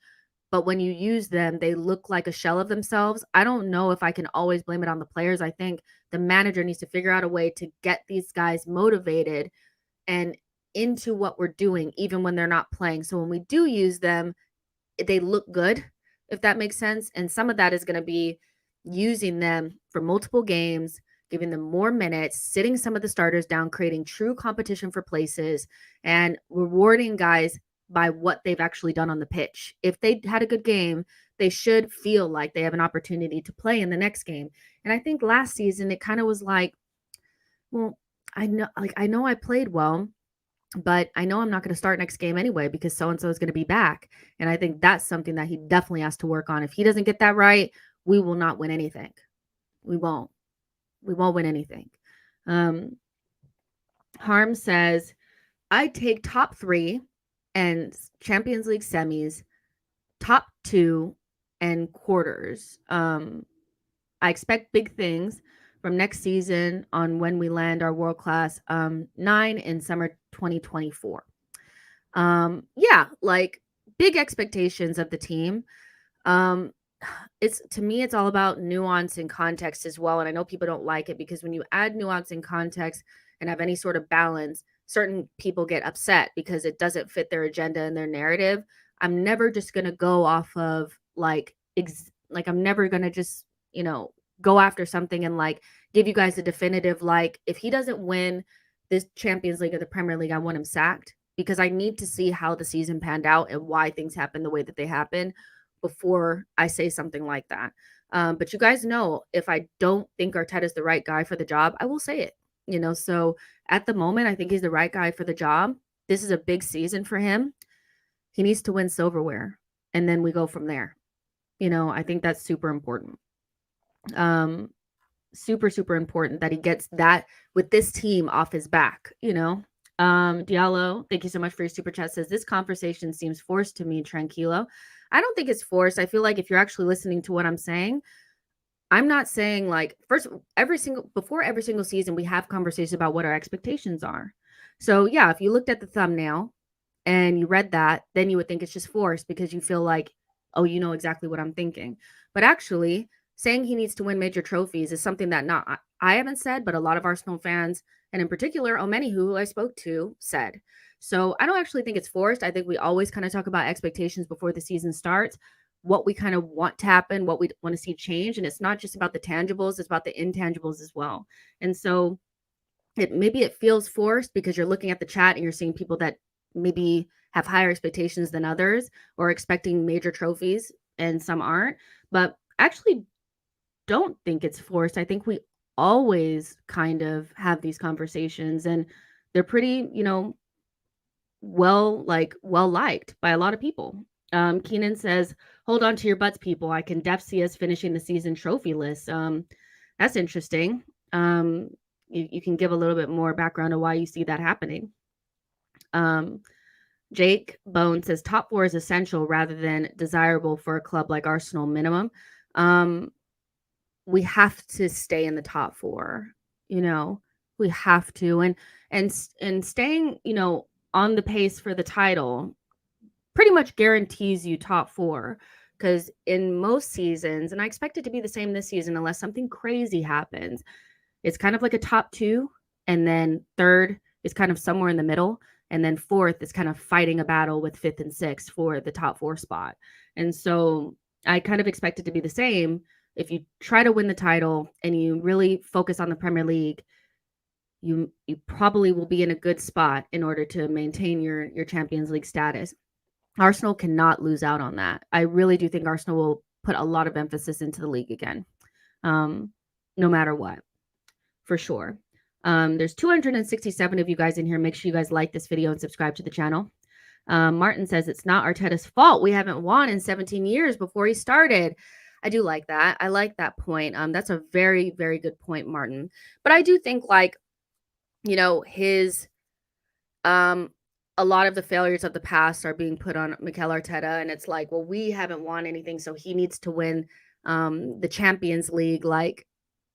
but when you use them, they look like a shell of themselves. I don't know if I can always blame it on the players. I think the manager needs to figure out a way to get these guys motivated and into what we're doing, even when they're not playing. So when we do use them, they look good, if that makes sense. And some of that is going to be using them for multiple games, giving them more minutes, sitting some of the starters down, creating true competition for places, and rewarding guys by what they've actually done on the pitch. If they had a good game, they should feel like they have an opportunity to play in the next game. And I think last season it kind of was well, I know I played well, but I know I'm not going to start next game anyway because so-and-so is going to be back. And I think that's something that he definitely has to work on. If he doesn't get that right, we will not win anything. We won't win anything. Harm says, I take top 3 and Champions League semis, top 2 and quarters. I expect big things from next season on when we land our world-class 9 in summer 2024. Yeah, big expectations of the team. To me, it's all about nuance and context as well. And I know people don't like it because when you add nuance and context and have any sort of balance, certain people get upset because it doesn't fit their agenda and their narrative. I'm never just going to go off of like I'm never going to just, go after something and like give you guys a definitive like if he doesn't win this Champions League or the Premier League, I want him sacked because I need to see how the season panned out and why things happen the way that they happen before I say something like that. But you guys know if I don't think Arteta is the right guy for the job, I will say it. So at the moment, I think he's the right guy for the job. This is a big season for him. He needs to win silverware, and then we go from there. I think that's super important. Super, super important that he gets that with this team off his back. Diallo, thank you so much for your super chat. Says this conversation seems forced to me, Tranquilo. I don't think it's forced. I feel like if you're actually listening to what I'm saying, I'm not saying like before every single season, we have conversations about what our expectations are. So yeah, if you looked at the thumbnail and you read that, then you would think it's just forced because you feel like, oh, you know exactly what I'm thinking. But actually, saying he needs to win major trophies is something that not I haven't said, but a lot of Arsenal fans, and in particular, Omeni, who I spoke to, said. So I don't actually think it's forced. I think we always kind of talk about expectations before the season starts, what we kind of want to happen, what we want to see change. And it's not just about the tangibles, it's about the intangibles as well. And so maybe it feels forced because you're looking at the chat and you're seeing people that maybe have higher expectations than others or expecting major trophies and some aren't. But actually don't think it's forced. I think we always kind of have these conversations and they're pretty, well liked by a lot of people. Keenan says, hold on to your butts, people. I can def see us finishing the season trophy list. That's interesting. You can give a little bit more background on why you see that happening. Jake Bone says top 4 is essential rather than desirable for a club like Arsenal minimum. We have to stay in the top 4, we have to. And staying, on the pace for the title pretty much guarantees you top 4 because in most seasons, and I expect it to be the same this season unless something crazy happens, it's kind of like a top 2, and then third is kind of somewhere in the middle, and then fourth is kind of fighting a battle with fifth and sixth for the top 4 spot. And so I kind of expect it to be the same. If you try to win the title and you really focus on the Premier League, you probably will be in a good spot in order to maintain your Champions League status. Arsenal cannot lose out on that. I really do think Arsenal will put a lot of emphasis into the league again, no matter what, for sure. There's 267 of you guys in here. Make sure you guys like this video and subscribe to the channel. Martin says it's not Arteta's fault. We haven't won in 17 years before he started. I do like that. I like that point. That's a very, very good point, Martin. But I do think like, his a lot of the failures of the past are being put on Mikel Arteta, and it's like, well, we haven't won anything, so he needs to win the Champions League like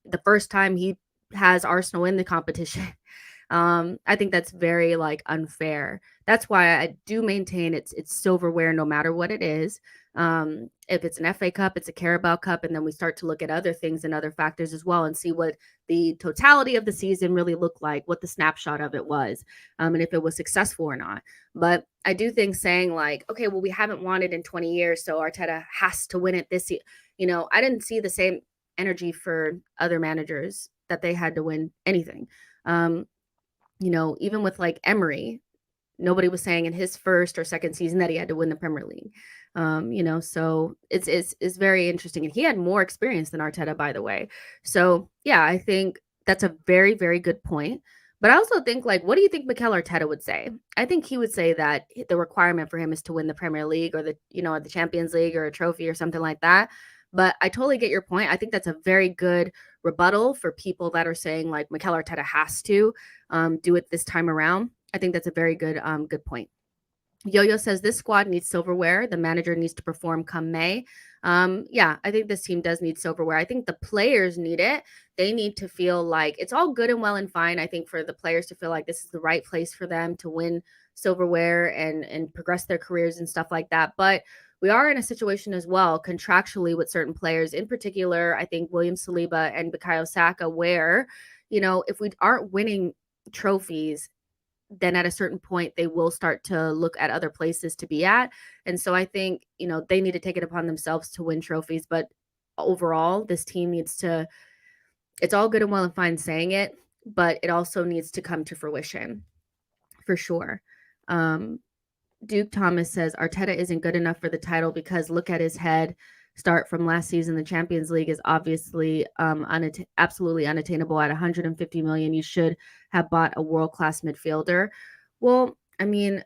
the first time he has Arsenal in the competition. I think that's very like unfair. That's why I do maintain it's silverware no matter what it is. If it's an FA Cup, it's a Carabao Cup, and then we start to look at other things and other factors as well and see what the totality of the season really looked like, what the snapshot of it was, and if it was successful or not. But I do think saying like, okay, well, we haven't won it in 20 years, so Arteta has to win it this year. I didn't see the same energy for other managers that they had to win anything. Even with like Emery, nobody was saying in his first or second season that he had to win the Premier League. So it's very interesting. And he had more experience than Arteta, by the way. So yeah, I think that's a very, very good point. But I also think like, what do you think Mikel Arteta would say? I think he would say that the requirement for him is to win the Premier League or the Champions League or a trophy or something like that. But I totally get your point. I think that's a very good rebuttal for people that are saying like Mikel Arteta has to do it this time around. I think that's a very good point. Yo-Yo says this squad needs silverware. The manager needs to perform come May. Yeah, I think this team does need silverware. I think the players need it. They need to feel like it's all good and well and fine. I think for the players to feel like this is the right place for them to win silverware and progress their careers and stuff like that. But we are in a situation as well contractually with certain players, in particular, I think William Saliba and Bukayo Saka, where, if we aren't winning trophies, then at a certain point they will start to look at other places to be at. And so I think, they need to take it upon themselves to win trophies, but overall this team needs to, it's all good and well and fine saying it, but it also needs to come to fruition for sure. Duke Thomas says Arteta isn't good enough for the title because look at his head start from last season. The Champions League is obviously absolutely unattainable at 150 million. You should have bought a world-class midfielder. Well, I mean,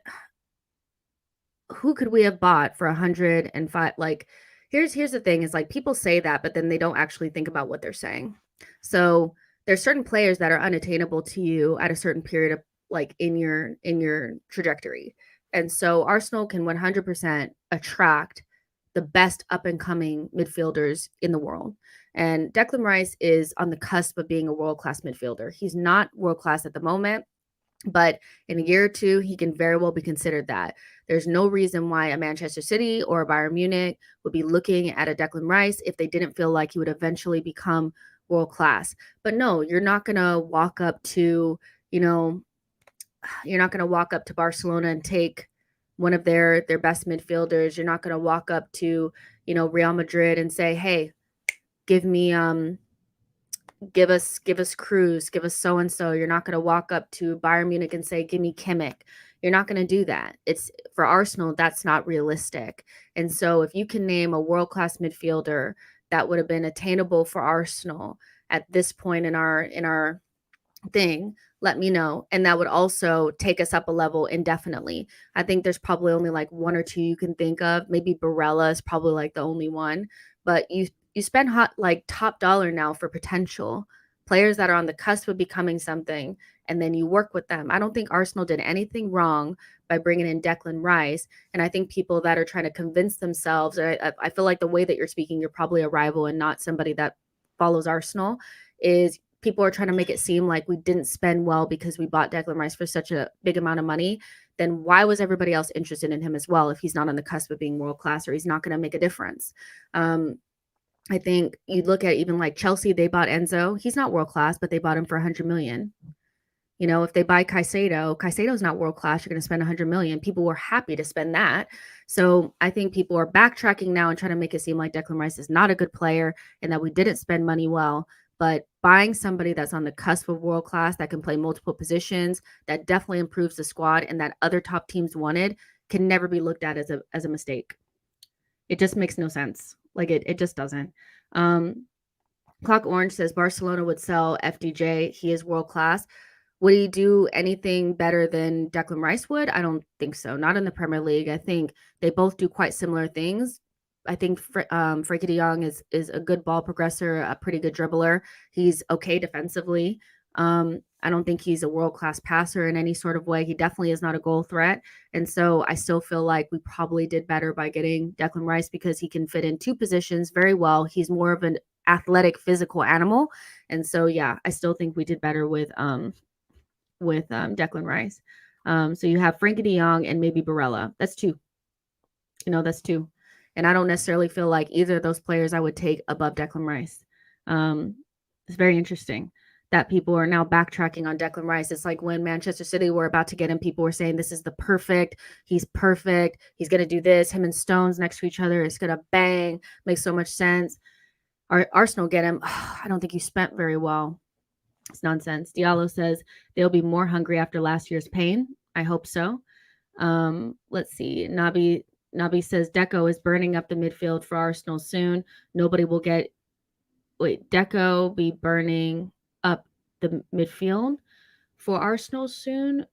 who could we have bought for 105? Like, here's the thing is like people say that, but then they don't actually think about what they're saying. So there's certain players that are unattainable to you at a certain period of like in your trajectory. And so Arsenal can 100% attract the best up and coming midfielders in the world. And Declan Rice is on the cusp of being a world class midfielder. He's not world class at the moment, but in a year or two, he can very well be considered that. There's no reason why a Manchester City or a Bayern Munich would be looking at a Declan Rice if they didn't feel like he would eventually become world class. But no, you're not going to walk up to, you're not going to walk up to Barcelona and take one of their best midfielders. You're not going to walk up to, Real Madrid and say, "Hey, give me give us Cruz, give us so and so." You're not going to walk up to Bayern Munich and say, "Give me Kimmich." You're not going to do that. It's for Arsenal, that's not realistic. And so if you can name a world-class midfielder that would have been attainable for Arsenal at this point in our thing, let me know. And that would also take us up a level indefinitely. I think there's probably only like one or two you can think of. Maybe Barella is probably like the only one. But you spend like top dollar now for potential players that are on the cusp of becoming something, and then you work with them. I don't think Arsenal did anything wrong by bringing in Declan Rice. And I think people that are trying to convince themselves, I feel like the way that you're speaking, you're probably a rival and not somebody that follows Arsenal, is people are trying to make it seem like we didn't spend well because we bought Declan Rice for such a big amount of money. Then why was everybody else interested in him as well if he's not on the cusp of being world class or he's not going to make a difference? I think you look at even like Chelsea, they bought Enzo. He's not world class, but they bought him for 100 million. If they buy Caicedo's not world class. You're going to spend 100 million. People were happy to spend that. So I think people are backtracking now and trying to make it seem like Declan Rice is not a good player and that we didn't spend money well. But buying somebody that's on the cusp of world class, that can play multiple positions, that definitely improves the squad and that other top teams wanted, can never be looked at as a mistake. It just makes no sense. Like it just doesn't. Clock Orange says Barcelona would sell FDJ. He is world class. Would he do anything better than Declan Rice would? I don't think so. Not in the Premier League. I think they both do quite similar things. I think Frenkie de Jong is a good ball progressor, a pretty good dribbler. He's okay defensively. I don't think he's a world-class passer in any sort of way. He definitely is not a goal threat. And so I still feel like we probably did better by getting Declan Rice because he can fit in two positions very well. He's more of an athletic, physical animal. And so, yeah, I still think we did better with Declan Rice. So you have Frenkie de Jong and maybe Barella. That's two. That's two. And I don't necessarily feel like either of those players I would take above Declan Rice. It's very interesting that people are now backtracking on Declan Rice. It's like when Manchester City were about to get him, people were saying this is he's perfect. He's going to do this. Him and Stones next to each other. It's going to bang. Makes so much sense. Arsenal get him. I don't think he spent very well. It's nonsense. Diallo says they'll be more hungry after last year's pain. I hope so. Let's see. Nabi says Deco is burning up the midfield for Arsenal soon. Deco be burning up the midfield for Arsenal soon.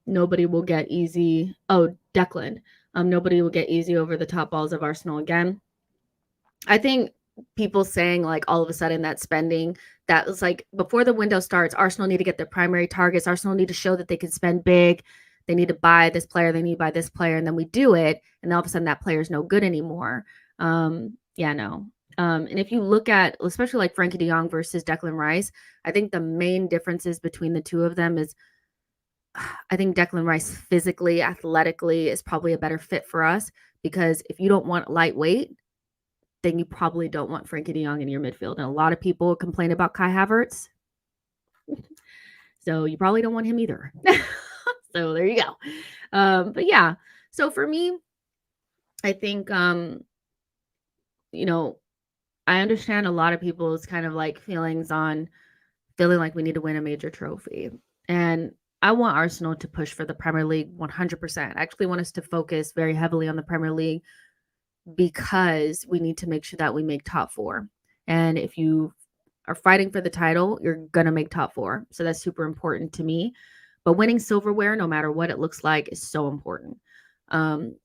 Nobody will get easy. Oh, Declan. Nobody will get easy over the top balls of Arsenal again. I think people saying like all of a sudden that spending, that was like before the window starts, Arsenal need to get their primary targets. Arsenal need to show that they can spend big. They need to buy this player. They need to buy this player. And then we do it. And then all of a sudden that player is no good anymore. No. And if you look at, especially like Frenkie de Jong versus Declan Rice, I think the main differences between the two of them is I think Declan Rice physically, athletically is probably a better fit for us because if you don't want lightweight, then you probably don't want Frenkie de Jong in your midfield. And a lot of people complain about Kai Havertz. So you probably don't want him either. So there you go. But yeah, so for me, I think you know, I understand a lot of people's kind of like feelings on feeling like we need to win a major trophy. And I want Arsenal to push for the Premier League 100%. I actually want us to focus very heavily on the Premier League because we need to make sure that we make top 4. And if you are fighting for the title, you're going to make top 4. So that's super important to me. But winning silverware, no matter what it looks like, is so important.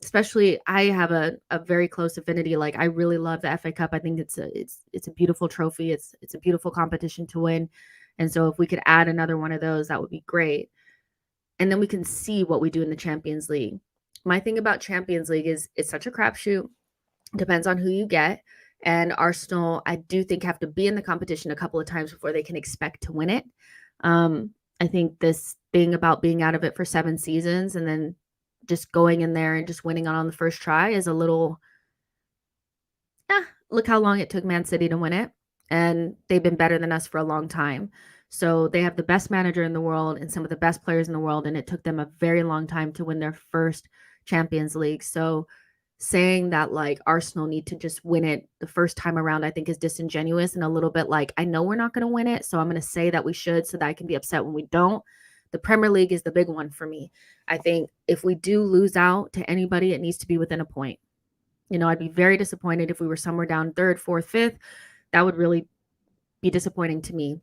Especially I have a very close affinity. Like I really love the FA Cup. I think it's a beautiful trophy. It's a beautiful competition to win. And so if we could add another one of those, that would be great. And then we can see what we do in the Champions League. My thing about Champions League is it's such a crapshoot. Depends on who you get. And Arsenal, I do think, have to be in the competition a couple of times before they can expect to win it. I think this thing about being out of it for 7 seasons and then just going in there and just winning on the first try is a little, look how long it took Man City to win it. And they've been better than us for a long time. So they have the best manager in the world and some of the best players in the world. And it took them a very long time to win their first Champions League. So saying that like Arsenal need to just win it the first time around, I think is disingenuous and a little bit like, I know we're not going to win it. So I'm going to say that we should so that I can be upset when we don't. The Premier League is the big one for me. I think if we do lose out to anybody, it needs to be within a point. I'd be very disappointed if we were somewhere down 3rd, 4th, 5th. That would really be disappointing to me.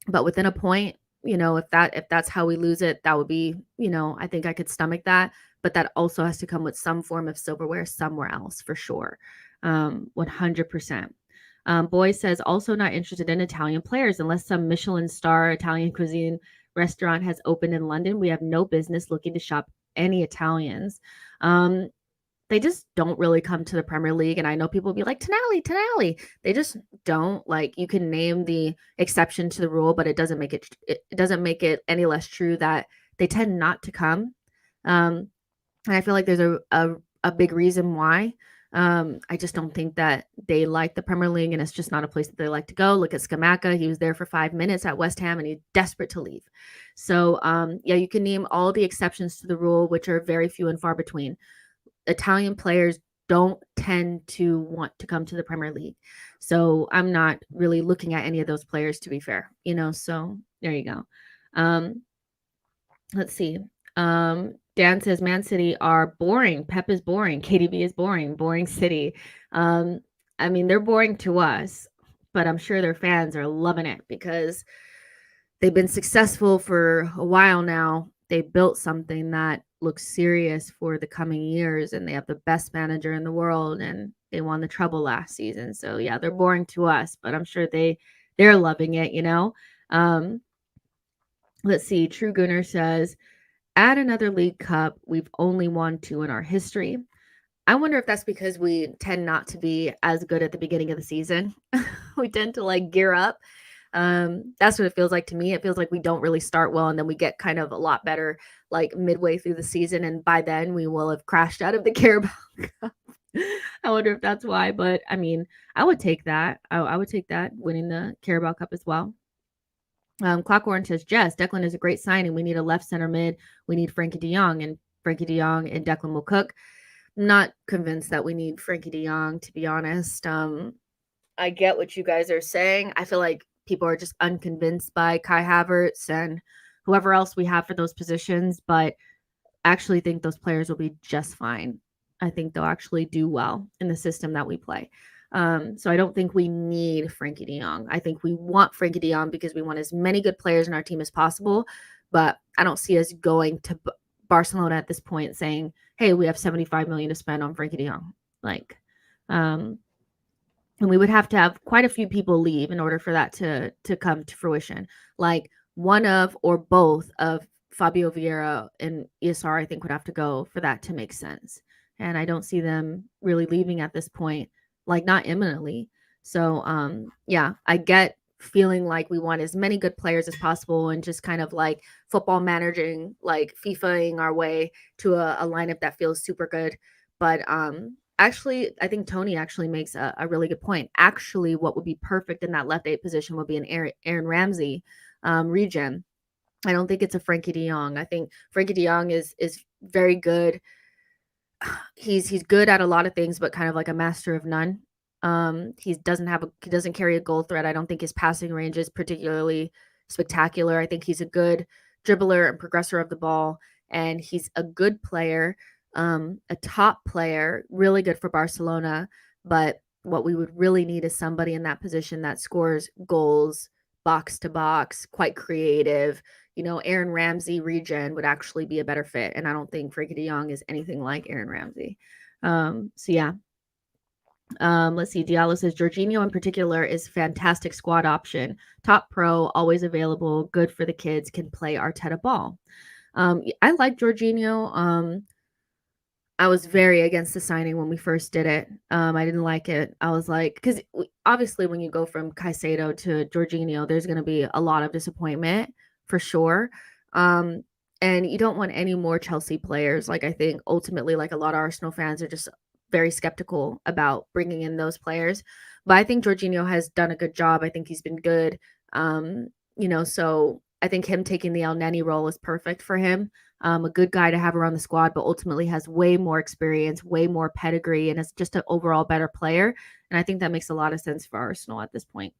But within a point, if that's how we lose it, that would be, I think I could stomach that. But that also has to come with some form of silverware somewhere else for sure. 100%. Boy says also not interested in Italian players unless some Michelin star Italian cuisine restaurant has opened in London. We have no business looking to shop any Italians. They just don't really come to the Premier League. And I know people will be like, Tonali. They just don't. Like, you can name the exception to the rule, but it doesn't make it any less true that they tend not to come. And I feel like there's a big reason why. I just don't think that they like the Premier League, and it's just not a place that they like to go. Look at Scamacca. He was there for 5 minutes at West Ham, and he's desperate to leave. So, yeah, you can name all the exceptions to the rule, which are very few and far between. Italian players don't tend to want to come to the Premier League. So I'm not really looking at any of those players, to be fair, so there you go. Let's see. Dan says Man City are boring. Pep is boring. KDB is boring. Boring city. I mean, they're boring to us, but I'm sure their fans are loving it because they've been successful for a while now. They built something that looks serious for the coming years, and they have the best manager in the world, and they won the treble last season. So yeah, they're boring to us, but I'm sure they're loving it, Let's see. True Gunner says, add another League Cup. We've only won 2 in our history. I wonder if that's because we tend not to be as good at the beginning of the season. We tend to like gear up. That's what it feels like to me. It feels like we don't really start well, and then we get kind of a lot better like midway through the season, and by then we will have crashed out of the Carabao Cup. I wonder if that's why, but I mean, I would take that. I would take that, winning the Carabao Cup as well. Clockhorn says, Jess, Declan is a great signing. We need a left center mid. We need Frankie de Jong, and Frankie de Jong and Declan will cook. I'm not convinced that we need Frankie de Jong, to be honest. I get what you guys are saying. I feel like people are just unconvinced by Kai Havertz and whoever else we have for those positions, but I actually think those players will be just fine. I think they'll actually do well in the system that we play. So I don't think we need Frankie de Jong. I think we want Frankie de Jong because we want as many good players in our team as possible, but I don't see us going to Barcelona at this point saying, hey, we have 75 million to spend on Frankie de Jong. Like, and we would have to have quite a few people leave in order for that to come to fruition. Like one of or both of Fabio Vieira and ESR, I think, would have to go for that to make sense. And I don't see them really leaving at this point, like not imminently. So, yeah, I get feeling like we want as many good players as possible and just kind of like football managing, like FIFAing our way to a lineup that feels super good. But actually, I think Tony actually makes a really good point. Actually, what would be perfect in that left 8 position would be an Aaron Ramsey regen. I don't think it's a Frankie De Jong. I think Frankie De Jong is very good. He's good at a lot of things, but kind of like a master of none. He doesn't carry a goal threat. I don't think his passing range is particularly spectacular. I think he's a good dribbler and progressor of the ball, and he's a good player, a top player, really good for Barcelona. But what we would really need is somebody in that position that scores goals, box to box, quite creative. Aaron Ramsey regen would actually be a better fit, and I don't think Frankie De Jong is anything like Aaron Ramsey. So yeah. Let's see. Diallo says Jorginho in particular is fantastic squad option. Top pro, always available, good for the kids, can play Arteta ball. I like Jorginho. I was very against the signing when we first did it. I didn't like it. I was like, because obviously when you go from Caicedo to Jorginho, there's going to be a lot of disappointment for sure. And you don't want any more Chelsea players. Like I think ultimately, like a lot of Arsenal fans are just very skeptical about bringing in those players. But I think Jorginho has done a good job. I think he's been good. So I think him taking the El Neni role is perfect for him. A good guy to have around the squad, but ultimately has way more experience, way more pedigree, and is just an overall better player. And I think that makes a lot of sense for Arsenal at this point.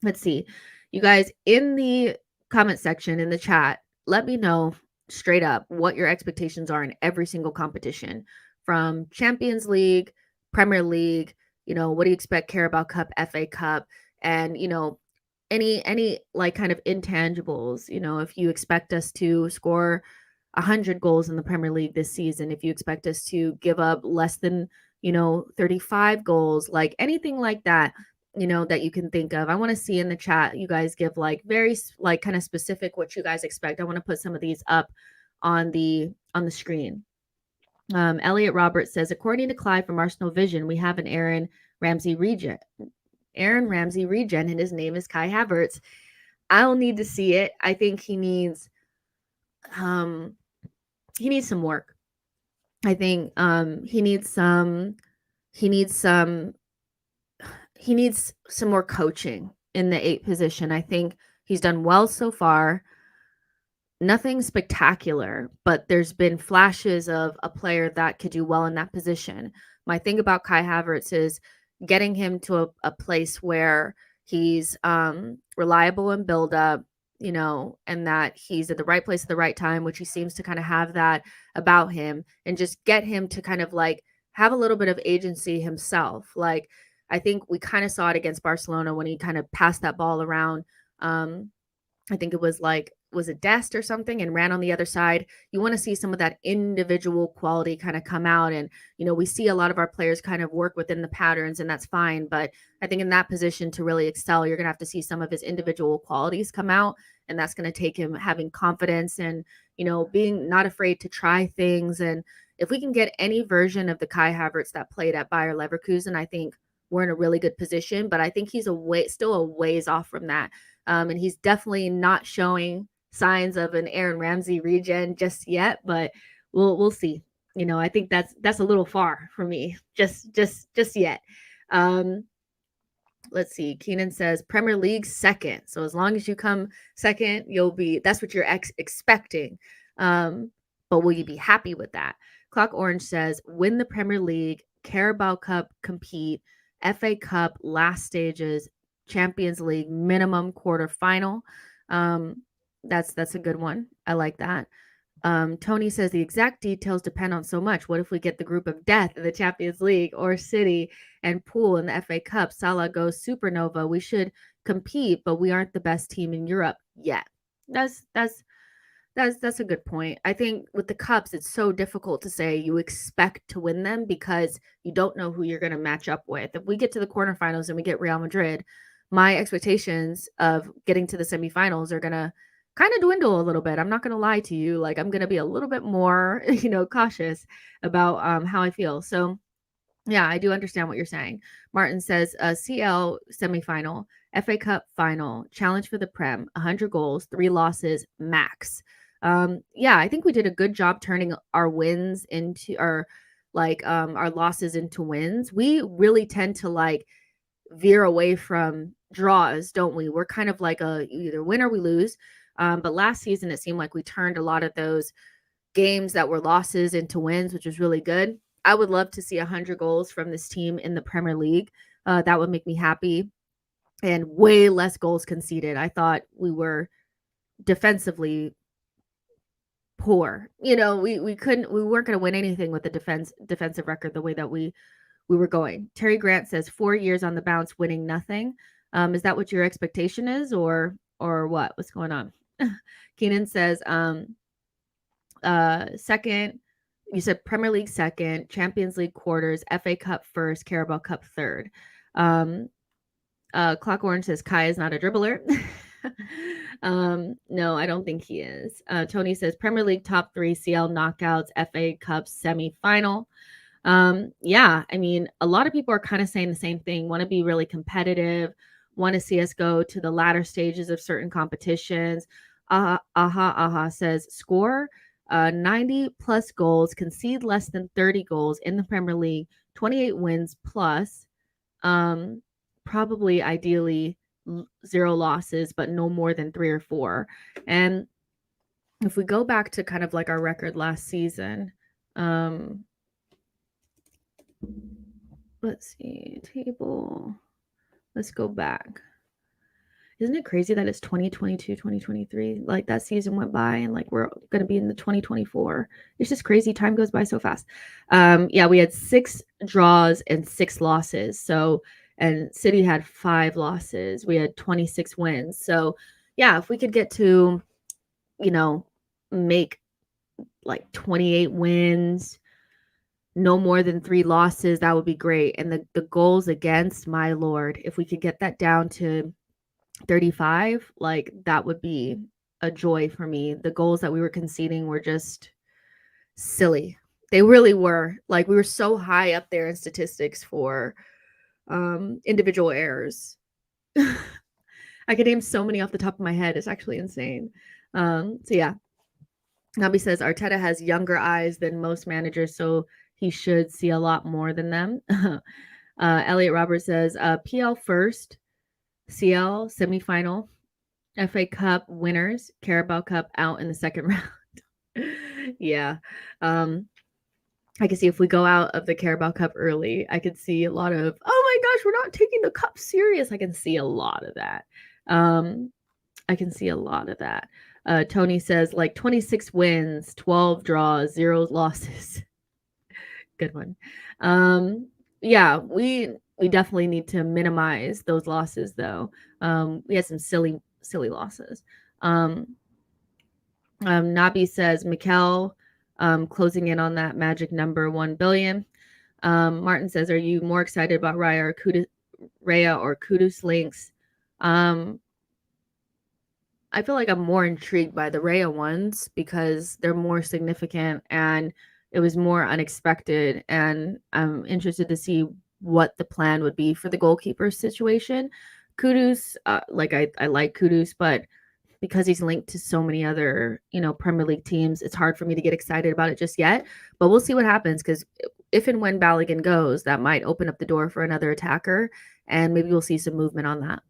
Let's see. You guys, in the comment section, in the chat, let me know straight up what your expectations are in every single competition, from Champions League, Premier League, what do you expect, Carabao Cup, FA Cup, and, any like kind of intangibles, if you expect us to score 100 goals in the Premier League this season, if you expect us to give up less than 35 goals, like anything like that, that you can think of. I want to see in the chat you guys give like very like kind of specific what you guys expect. I want to put some of these up on the screen. Elliot Roberts says, according to Clive from Arsenal Vision, we have an Aaron Ramsey regen, and his name is Kai Havertz. I'll need to see it. I think he needs some work. I think he needs some more coaching in the 8 position. I think he's done well so far. Nothing spectacular, but there's been flashes of a player that could do well in that position. My thing about Kai Havertz is getting him to a place where he's reliable in build up, and that he's at the right place at the right time, which he seems to kind of have that about him, and just get him to kind of like have a little bit of agency himself. Like I think we kind of saw it against Barcelona when he kind of passed that ball around. I think it was it Dest or something, and ran on the other side. You want to see some of that individual quality kind of come out. And, we see a lot of our players kind of work within the patterns, and that's fine. But I think in that position to really excel, you're going to have to see some of his individual qualities come out. And that's going to take him having confidence and, being not afraid to try things. And if we can get any version of the Kai Havertz that played at Bayer Leverkusen, I think we're in a really good position. But I think he's still a ways off from that. And he's definitely not showing signs of an Aaron Ramsey regen just yet, but we'll see. I think that's a little far for me just yet. Let's see. Keenan says Premier League second. So as long as you come second, that's what you're expecting. But will you be happy with that? Clock Orange says win the Premier League, Carabao Cup, compete, FA Cup, last stages, Champions League, minimum quarterfinal. That's a good one. I like that. Tony says the exact details depend on so much. What if we get the group of death in the Champions League, or City and Pool in the FA Cup? Salah goes supernova. We should compete, but we aren't the best team in Europe yet. That's a good point. I think with the cups, it's so difficult to say you expect to win them because you don't know who you're going to match up with. If we get to the quarterfinals and we get Real Madrid, my expectations of getting to the semifinals are going to kind of dwindle a little bit. I'm not going to lie to you. Like I'm going to be a little bit more, cautious about how I feel. So yeah, I do understand what you're saying. Martin says CL semifinal, FA Cup final, challenge for the Prem, 100 goals, 3 losses max. Yeah, I think we did a good job turning our wins into our losses into wins. We really tend to veer away from draws, don't we? We're kind of like you either win or we lose. But last season, it seemed like we turned a lot of those games that were losses into wins, which was really good. I would love to see 100 goals from this team in the Premier League. That would make me happy. And way less goals conceded. I thought we were defensively poor. We weren't going to win anything with the defensive record the way that we were going. Terry Grant says 4 years on the bounce, winning nothing. Is that what your expectation is, or what? What's going on? Keenan says second. You said Premier League second, Champions League quarters, FA Cup first, Carabao Cup third. Clock Orange says Kai is not a dribbler. No, I don't think he is. Tony says Premier League top 3, CL knockouts, FA Cup semi-final. Yeah, I mean, a lot of people are kind of saying the same thing, want to be really competitive, want to see us go to the latter stages of certain competitions. Says score 90 plus goals, concede less than 30 goals in the Premier League, 28 wins plus, probably ideally 0 losses, but no more than 3 or 4. And if we go back to kind of like our record last season, let's see, table. Let's go back. Isn't it crazy that it's 2022, 2023? Like that season went by and like we're going to be in the 2024. It's just crazy. Time goes by so fast. Yeah, we had 6 draws and 6 losses. So, and City had 5 losses. We had 26 wins. So, yeah, if we could get to, make like 28 wins, no more than 3 losses, that would be great. And the goals against, my Lord, if we could get that down to 35, like that would be a joy for me. The goals that we were conceding were just silly. They really were. Like we were so high up there in statistics for individual errors. I could name so many off the top of my head. It's actually insane. So yeah. Nabi says Arteta has younger eyes than most managers, so he should see a lot more than them. Elliot Roberts says PL first, CL semifinal, FA Cup winners, Carabao Cup out in the second round. Yeah. I can see if we go out of the Carabao Cup early, I could see a lot of, oh my gosh, we're not taking the cup serious. I can see a lot of that. I can see a lot of that. Tony says like 26 wins, 12 draws, 0 losses. Good one. Yeah, we definitely need to minimize those losses though. We had some silly losses. Nabi says Mikel closing in on that magic number 1 billion. Martin says, are you more excited about Raya or Kudus links? I feel like I'm more intrigued by the Raya ones because they're more significant and it was more unexpected. And I'm interested to see what the plan would be for the goalkeeper situation. Kudus, I like Kudus, but because he's linked to so many other, Premier League teams, it's hard for me to get excited about it just yet. But we'll see what happens because if and when Balogun goes, that might open up the door for another attacker, and maybe we'll see some movement on that.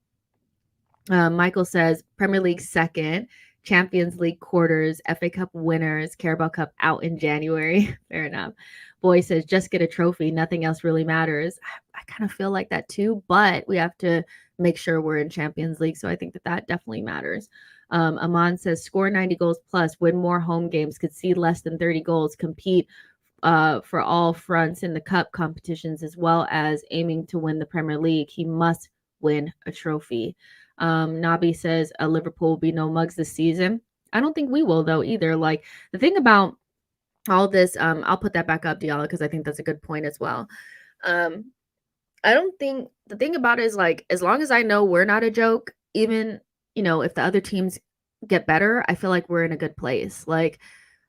Michael says Premier League second, Champions League quarters, FA Cup winners, Carabao Cup out in January. Fair enough. Boy says just get a trophy. Nothing else really matters. I kind of feel like that too, but we have to make sure we're in Champions League. So I think that definitely matters. Aman says score 90 goals plus, win more home games, concede less than 30 goals, compete for all fronts in the cup competitions, as well as aiming to win the Premier League. He must win a trophy. Nabi says Liverpool will be no mugs this season. I don't think we will though either. Like the thing about all this, I'll put that back up, Diala, because I think that's a good point as well. I don't think the thing about it is like as long as I know we're not a joke, even if the other teams get better, I feel like we're in a good place. Like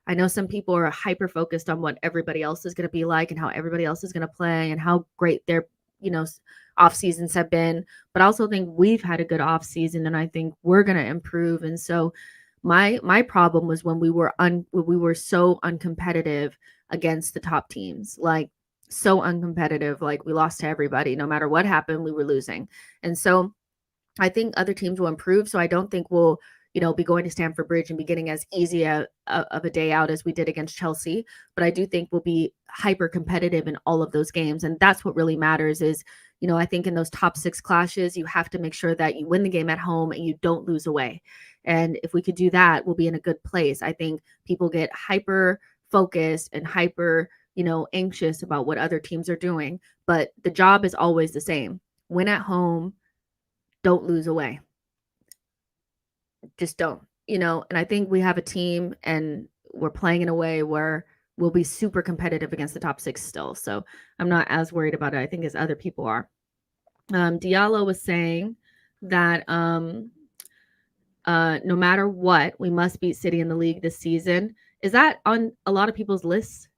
I know some people are hyper focused on what everybody else is going to be like and how everybody else is going to play and how great their off seasons have been, but I also think we've had a good off season and I think we're going to improve. And so my problem was when we were so uncompetitive against the top teams, like so uncompetitive, like we lost to everybody, no matter what happened, we were losing. And so I think other teams will improve. So I don't think we'll be going to Stamford Bridge and be getting as easy of a day out as we did against Chelsea. But I do think we'll be hyper competitive in all of those games. And that's what really matters is, I think in those top 6 clashes, you have to make sure that you win the game at home and you don't lose away. And if we could do that, we'll be in a good place. I think people get hyper focused and hyper, anxious about what other teams are doing. But the job is always the same. Win at home, don't lose away. Just don't, and I think we have a team and we're playing in a way where we'll be super competitive against the top 6 still. So I'm not as worried about it, I think, as other people are. Diallo was saying that no matter what, we must beat City in the league this season. Is that on a lot of people's lists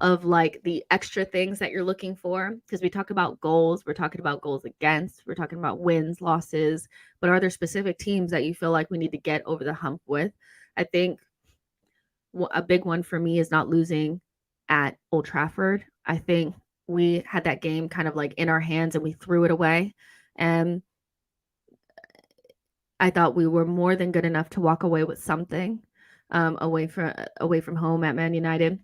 of like the extra things that you're looking for? Because we talk about goals, we're talking about goals against, we're talking about wins, losses, but are there specific teams that you feel like we need to get over the hump with? I think a big one for me is not losing at Old Trafford. I think we had that game kind of like in our hands and we threw it away. And I thought we were more than good enough to walk away with something away from home at Man United.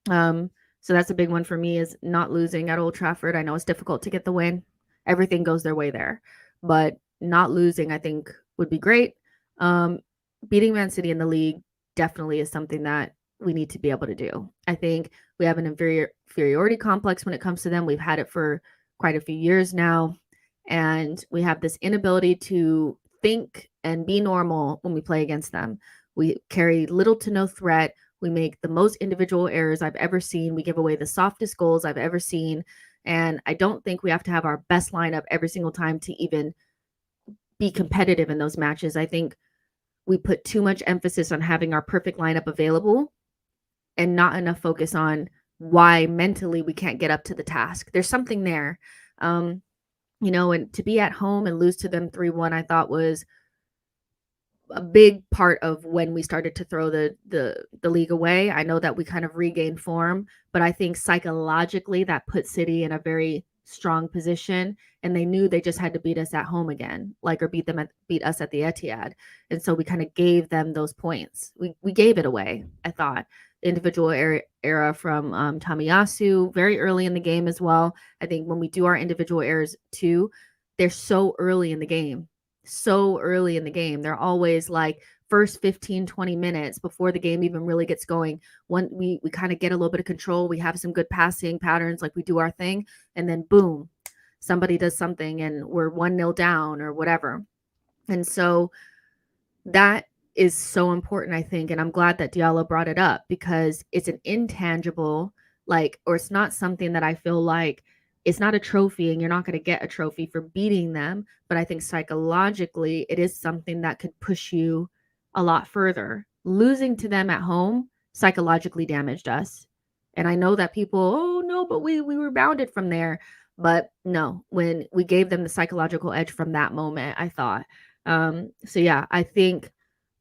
So that's a big one for me is not losing at Old Trafford. I know it's difficult to get the win. Everything goes their way there, but not losing, I think, would be great. Beating Man City in the league definitely is something that we need to be able to do. I think we have an inferiority complex when it comes to them. We've had it for quite a few years now, and we have this inability to think and be normal when we play against them. We carry little to no threat. We make the most individual errors I've ever seen. We give away the softest goals I've ever seen. And I don't think we have to have our best lineup every single time to even be competitive in those matches. I think we put too much emphasis on having our perfect lineup available and not enough focus on why mentally we can't get up to the task. There's something there. And to be at home and lose to them 3-1, I thought was a big part of when we started to throw the league away. I know that we kind of regained form, but I think psychologically that put City in a very strong position, and they knew they just had to beat us at home again, or beat us at the Etihad. And so we kind of gave them those points. We gave it away, I thought. Individual error from Tomiyasu very early in the game as well. I think when we do our individual errors too, they're so early in the game. They're always like first 15, 20 minutes before the game even really gets going. When we kind of get a little bit of control, we have some good passing patterns, like we do our thing, and then boom, somebody does something and we're 1-0 down or whatever. And so that is so important, I think. And I'm glad that Diallo brought it up because it's an intangible, or it's not something that I feel like it's not a trophy and you're not going to get a trophy for beating them. But I think psychologically, it is something that could push you a lot further. Losing to them at home psychologically damaged us. And I know that people, oh no, but we rebounded from there. But no, when we gave them the psychological edge from that moment, I thought. So yeah, I think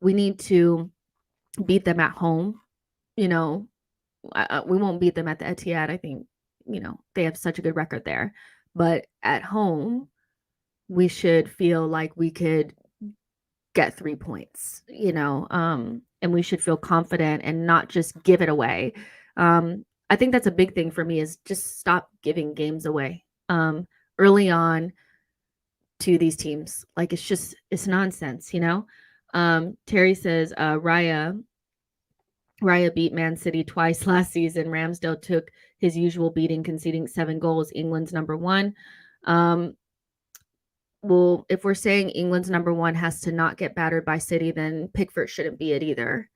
we need to beat them at home. We won't beat them at the Etihad. I think, they have such a good record there. But at home, we should feel like we could get 3 points, and we should feel confident and not just give it away. I think that's a big thing for me is just stop giving games away early on to these teams. It's nonsense, Terry says, Raya beat Man City twice last season. Ramsdale took his usual beating, conceding 7 goals. England's number 1. Well, if we're saying England's number 1 has to not get battered by City, then Pickford shouldn't be it either.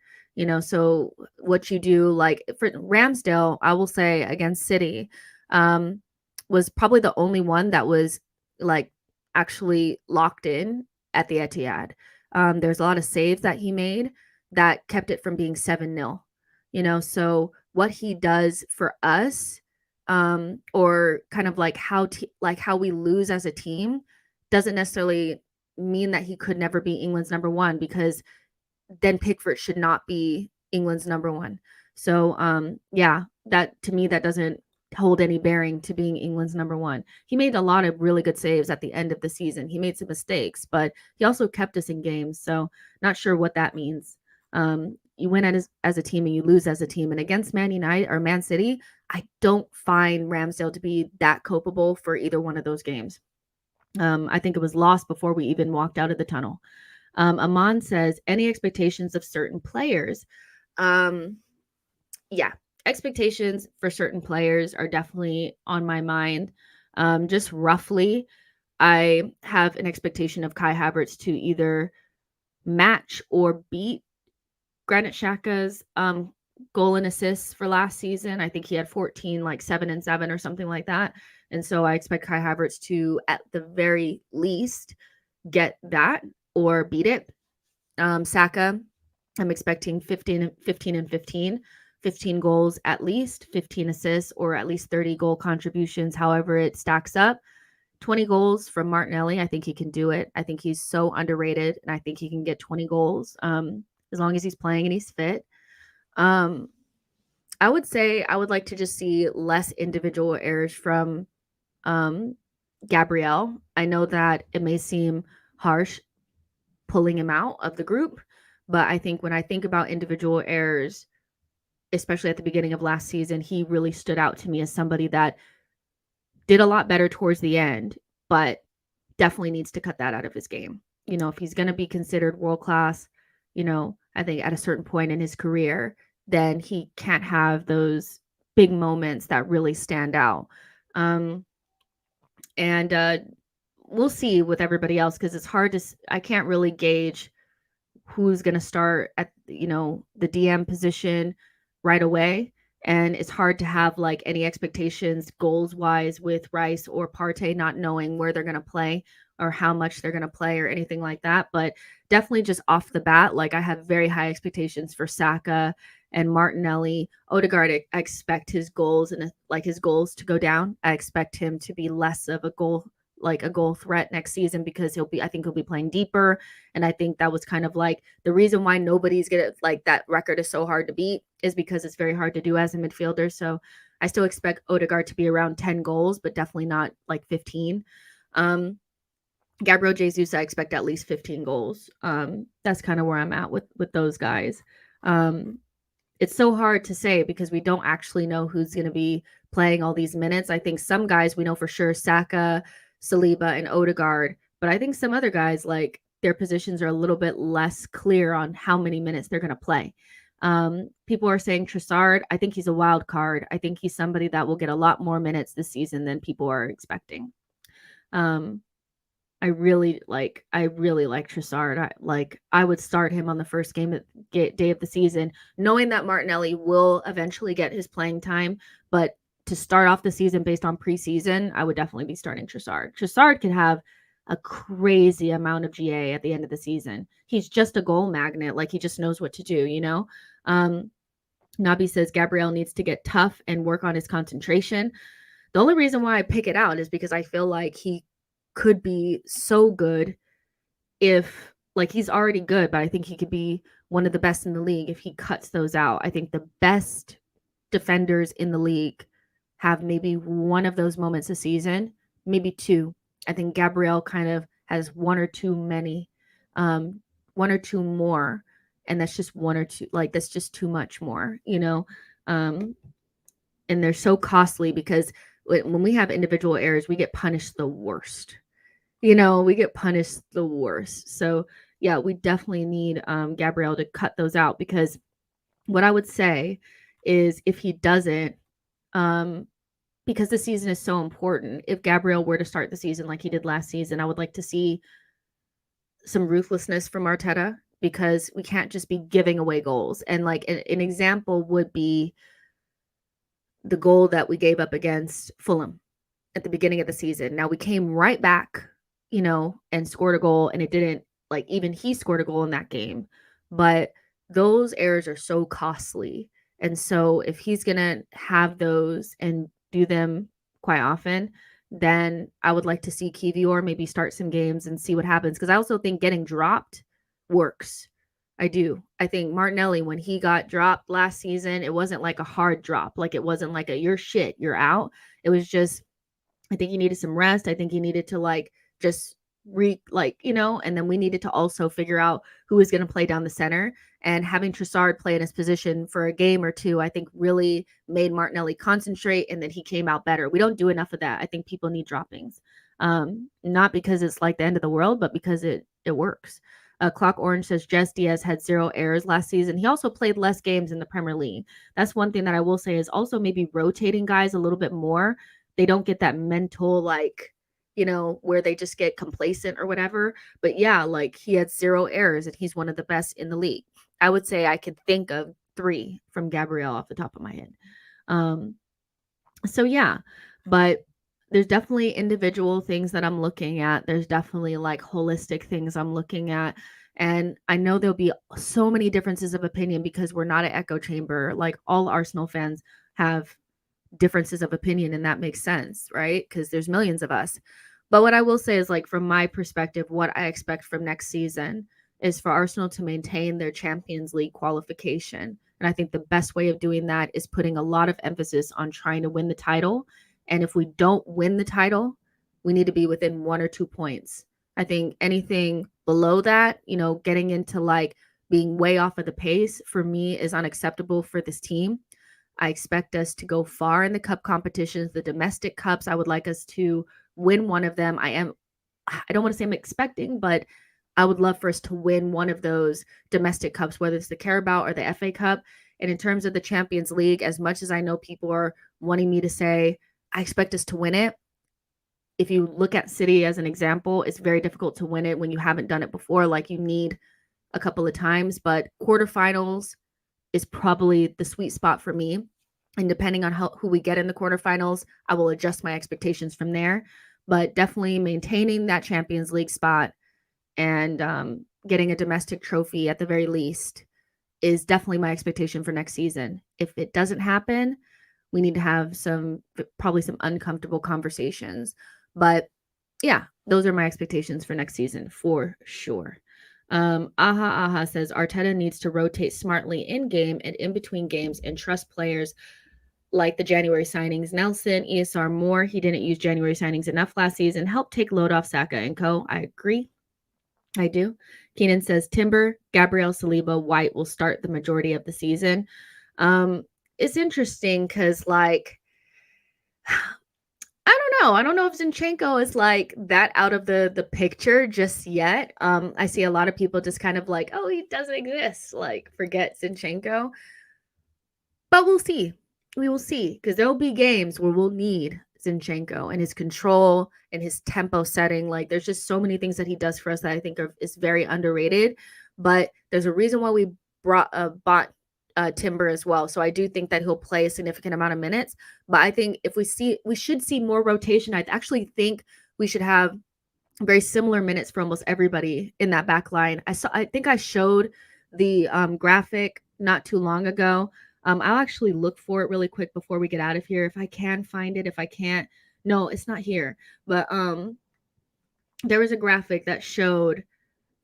So what you do, for Ramsdale, I will say against City, was probably the only one that was actually locked in at the Etihad. There's a lot of saves that he made that kept it from being 7-0. So what he does for us, or kind of how we lose as a team, doesn't necessarily mean that he could never be England's number 1, because then Pickford should not be England's number 1. So yeah, that to me, that doesn't hold any bearing to being England's number one. He made a lot of really good saves at the end of the season. He made some mistakes, but he also kept us in games. So not sure what that means. You win as a team and you lose as a team. And against Man United or Man City, I don't find Ramsdale to be that culpable for either one of those games. I think it was lost before we even walked out of the tunnel. Aman says, any expectations of certain players? Yeah, expectations for certain players are definitely on my mind. Just roughly, I have an expectation of Kai Havertz to either match or beat Granit Xhaka's goal and assists for last season. I think he had 14, like 7 and 7 or something like that. And so I expect Kai Havertz to, at the very least, get that or beat it. Saka, I'm expecting 15 and 15, 15 goals at least, 15 assists, or at least 30 goal contributions, however it stacks up. 20 goals from Martinelli. I think he can do it. I think he's so underrated, and I think he can get 20 goals as long as he's playing and he's fit. I would say I would like to just see less individual errors from Gabriel. I know that it may seem harsh pulling him out of the group, but I think when I think about individual errors, especially at the beginning of last season, he really stood out to me as somebody that did a lot better towards the end, but definitely needs to cut that out of his game. If he's going to be considered world class, I think at a certain point in his career, then he can't have those big moments that really stand out. And we'll see with everybody else because it's hard to, I can't really gauge who's going to start at, the DM position right away. And it's hard to have like any expectations goals wise with Rice or Partey, not knowing where they're going to play or how much they're going to play or anything like that. But definitely just off the bat, like I have very high expectations for Saka and Martinelli. Odegaard, I expect his goals and like his goals to go down. I expect him to be less of a goal threat next season because I think he'll be playing deeper. And I think that was kind of like the reason why nobody's gonna like that record is so hard to beat is because it's very hard to do as a midfielder. So I still expect Odegaard to be around 10 goals, but definitely not like 15. Gabriel Jesus, I expect at least 15 goals. That's kind of where I'm at with those guys. It's so hard to say because we don't actually know who's going to be playing all these minutes. I think some guys we know for sure, Saka, Saliba, and Odegaard, but I think some other guys, like their positions are a little bit less clear on how many minutes they're going to play. People are saying Trossard. I think he's a wild card. I think he's somebody that will get a lot more minutes this season than people are expecting. I really like Trossard. I would start him on the first day of the season, knowing that Martinelli will eventually get his playing time. But to start off the season based on preseason, I would definitely be starting Trossard. Trossard could have a crazy amount of GA at the end of the season. He's just a goal magnet. Like he just knows what to do, Nabi says Gabriel needs to get tough and work on his concentration. The only reason why I pick it out is because I feel like he could be so good if like he's already good, but I think he could be one of the best in the league if he cuts those out. I think the best defenders in the league have maybe one of those moments a season, maybe two. I think Gabriel kind of has one or two more, and that's just one or two, like that's just too much more, and they're so costly because when we have individual errors, we get punished the worst. We get punished the worst. So yeah, we definitely need Gabriel to cut those out because what I would say is if he doesn't, because the season is so important, if Gabriel were to start the season like he did last season, I would like to see some ruthlessness from Arteta because we can't just be giving away goals. And like an example would be the goal that we gave up against Fulham at the beginning of the season. Now we came right back, and scored a goal, and it didn't like even he scored a goal in that game. But those errors are so costly. And so if he's going to have those and do them quite often, then I would like to see Kivior maybe start some games and see what happens. Because I also think getting dropped works. I do. I think Martinelli, when he got dropped last season, it wasn't like a hard drop. Like it wasn't like a you're shit, you're out. It was just I think he needed some rest. I think he needed to like just and then we needed to also figure out who was going to play down the center. And having Trossard play in his position for a game or two, I think really made Martinelli concentrate, and then he came out better. We don't do enough of that. I think people need droppings, not because it's like the end of the world, but because it works. Clock Orange says Jess Diaz had 0 errors last season. He also played less games in the Premier League. That's one thing that I will say is also maybe rotating guys a little bit more. They don't get that mental where they just get complacent or whatever. But yeah, like he had 0 errors and he's one of the best in the league. I would say I could think of 3 from Gabriel off the top of my head. So yeah, but there's definitely individual things that I'm looking at. There's definitely like holistic things I'm looking at. And I know there'll be so many differences of opinion because we're not an echo chamber. Like all Arsenal fans have differences of opinion, and that makes sense, right? Because there's millions of us. But what I will say is, like, from my perspective, what I expect from next season is for Arsenal to maintain their Champions League qualification. And I think the best way of doing that is putting a lot of emphasis on trying to win the title. And if we don't win the title, we need to be within 1 or 2 points. I think anything below that, getting into like being way off of the pace for me is unacceptable for this team. I expect us to go far in the cup competitions, the domestic cups. I would like us to win one of them. I don't want to say I'm expecting, but I would love for us to win one of those domestic cups, whether it's the Carabao or the FA Cup. And in terms of the Champions League, as much as I know people are wanting me to say, I expect us to win it. If you look at City as an example, it's very difficult to win it when you haven't done it before. Like you need a couple of times, but quarterfinals is probably the sweet spot for me. And depending on who we get in the quarterfinals, I will adjust my expectations from there. But definitely maintaining that Champions League spot and getting a domestic trophy at the very least is definitely my expectation for next season. If it doesn't happen, we need to have probably some uncomfortable conversations. But yeah, those are my expectations for next season for sure. Aha says Arteta needs to rotate smartly in game and in between games and trust players like the January signings. Nelson, ESR Moore, he didn't use January signings enough last season. Help take load off Saka and co. I agree. I do. Keenan says Timber, Gabriel, Saliba, White will start the majority of the season. It's interesting because like I don't know if Zinchenko is like that out of the picture just yet. I see a lot of people just kind of like, oh, he doesn't exist. Like, forget Zinchenko. But we'll see. We will see because there'll be games where we'll need Zinchenko and his control and his tempo setting. Like, there's just so many things that he does for us that I think is very underrated. But there's a reason why we bought Timber as well. So I do think that he'll play a significant amount of minutes. But I think we should see more rotation. I actually think we should have very similar minutes for almost everybody in that back line. I think I showed the graphic not too long ago. I'll actually look for it really quick before we get out of here. If I can find it, if I can't, no, it's not here. But there was a graphic that showed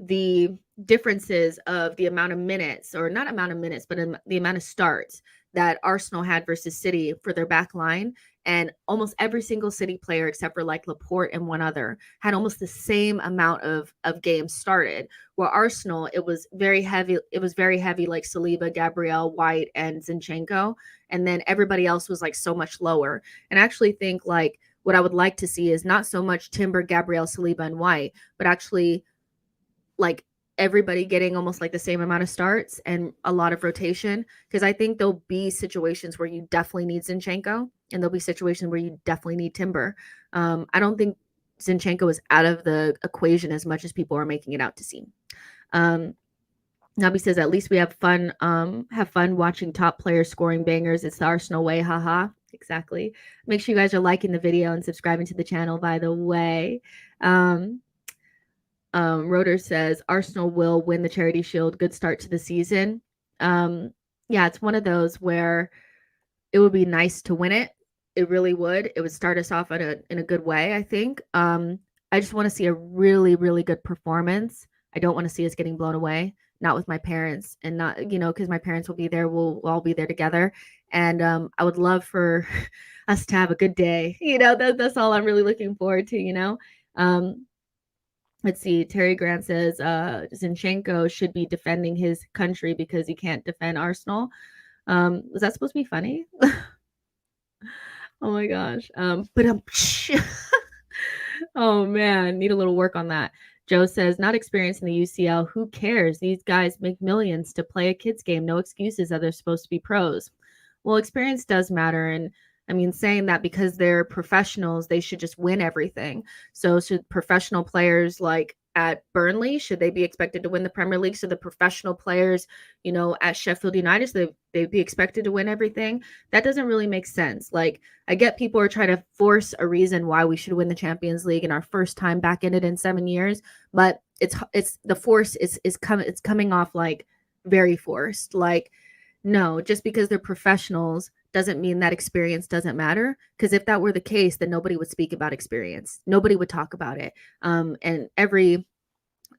the differences of the amount of minutes, or not amount of minutes, but the amount of starts that Arsenal had versus City for their back line. And almost every single City player, except for like Laporte and one other, had almost the same amount of games started. Where Arsenal, it was very heavy. It was very heavy, like Saliba, Gabriel, White, and Zinchenko. And then everybody else was like so much lower. And I actually think like what I would like to see is not so much Timber, Gabriel, Saliba, and White, but actually like everybody getting almost like the same amount of starts and a lot of rotation, because I think there'll be situations where you definitely need Zinchenko and there'll be situations where you definitely need Timber. I don't think Zinchenko is out of the equation as much as people are making it out to seem. Nabi says at least we have fun watching top players scoring bangers. It's the Arsenal way, haha. Exactly. Make sure you guys are liking the video and subscribing to the channel, by the way. Rotor says Arsenal will win the Charity Shield. Good start to the season. Yeah, it's one of those where it would be nice to win it. It really would. It would start us off in a good way, I think. I just want to see a really, really good performance. I don't want to see us getting blown away. not with my parents, and not, you know, because my parents will be there. We'll all be there together. And I would love for us to have a good day. You know, that's all I'm really looking forward to, you know. Um, let's see. Terry Grant says Zinchenko should be defending his country because he can't defend Arsenal. Was that supposed to be funny? Oh my gosh. But oh man, need a little work on that. Joe says, not experienced in the UCL. Who cares? These guys make millions to play a kids game. No excuses that they're supposed to be pros. Well, experience does matter. And I mean, saying that because they're professionals, they should just win everything. So should professional players like at Burnley, should they be expected to win the Premier League? So the professional players, you know, at Sheffield United, so they'd be expected to win everything. That doesn't really make sense. Like, I get people are trying to force a reason why we should win the Champions League in our first time back in it in 7 years, but it's the force is coming off like very forced. Like, no, just because they're professionals doesn't mean that experience doesn't matter. Because if that were the case, then nobody would speak about experience. Nobody would talk about it. And every,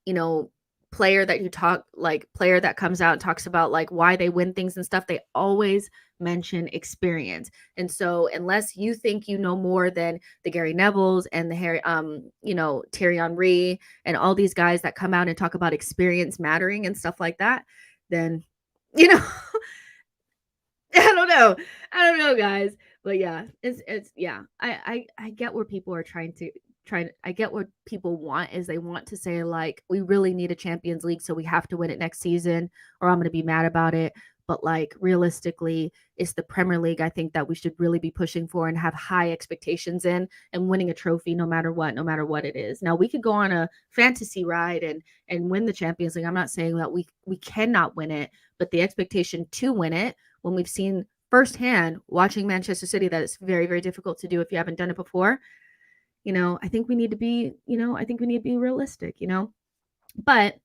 you know, player that you talk, like player that comes out and talks about like why they win things and stuff, they always mention experience. And so unless you think you know more than the Gary Nevilles and the Harry, you know, Thierry Henry and all these guys that come out and talk about experience mattering and stuff like that, then, you know, I don't know, guys. But yeah, it's yeah. I get where people are trying. I get what people want is they want to say like we really need a Champions League, so we have to win it next season, or I'm going to be mad about it. But like realistically, it's the Premier League. I think that we should really be pushing for and have high expectations in, and winning a trophy no matter what, no matter what it is. Now we could go on a fantasy ride and win the Champions League. I'm not saying that we cannot win it, but the expectation to win it, when we've seen firsthand watching Manchester City that it's very, very difficult to do if you haven't done it before, you know, I think we need to be, you know, I think we need to be realistic, you know. But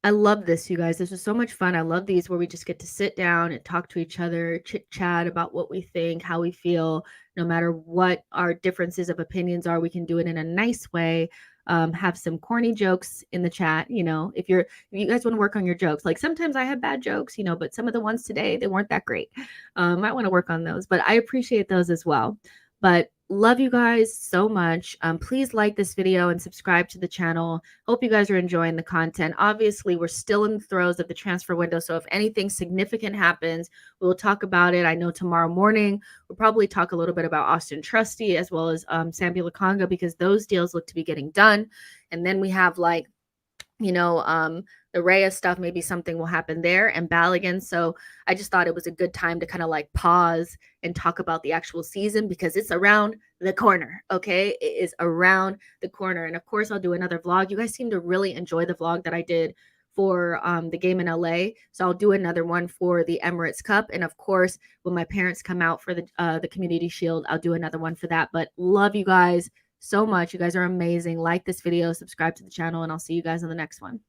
I love this, you guys. This was so much fun. I love these where we just get to sit down and talk to each other, chit chat about what we think, how we feel, no matter what our differences of opinions are. We can do it in a nice way. Have some corny jokes in the chat. You know, if you guys want to work on your jokes, like sometimes I have bad jokes, you know, but some of the ones today, they weren't that great. Might want to work on those, but I appreciate those as well. But love you guys so much. Please like this video and subscribe to the channel. Hope you guys are enjoying the content. Obviously, we're still in the throes of the transfer window, so if anything significant happens, we'll talk about it. I know tomorrow morning we'll probably talk a little bit about Austin Trusty as well as Sambi Lakanga, because those deals look to be getting done. And then we have like, you know, the Raya stuff, maybe something will happen there, and Balogun. So I just thought it was a good time to kind of like pause and talk about the actual season because it's around the corner. Okay. It is around the corner. And of course I'll do another vlog. You guys seem to really enjoy the vlog that I did for the game in LA. So I'll do another one for the Emirates Cup. And of course, when my parents come out for the Community Shield, I'll do another one for that. But love you guys so much. You guys are amazing. Like this video, subscribe to the channel, and I'll see you guys in the next one.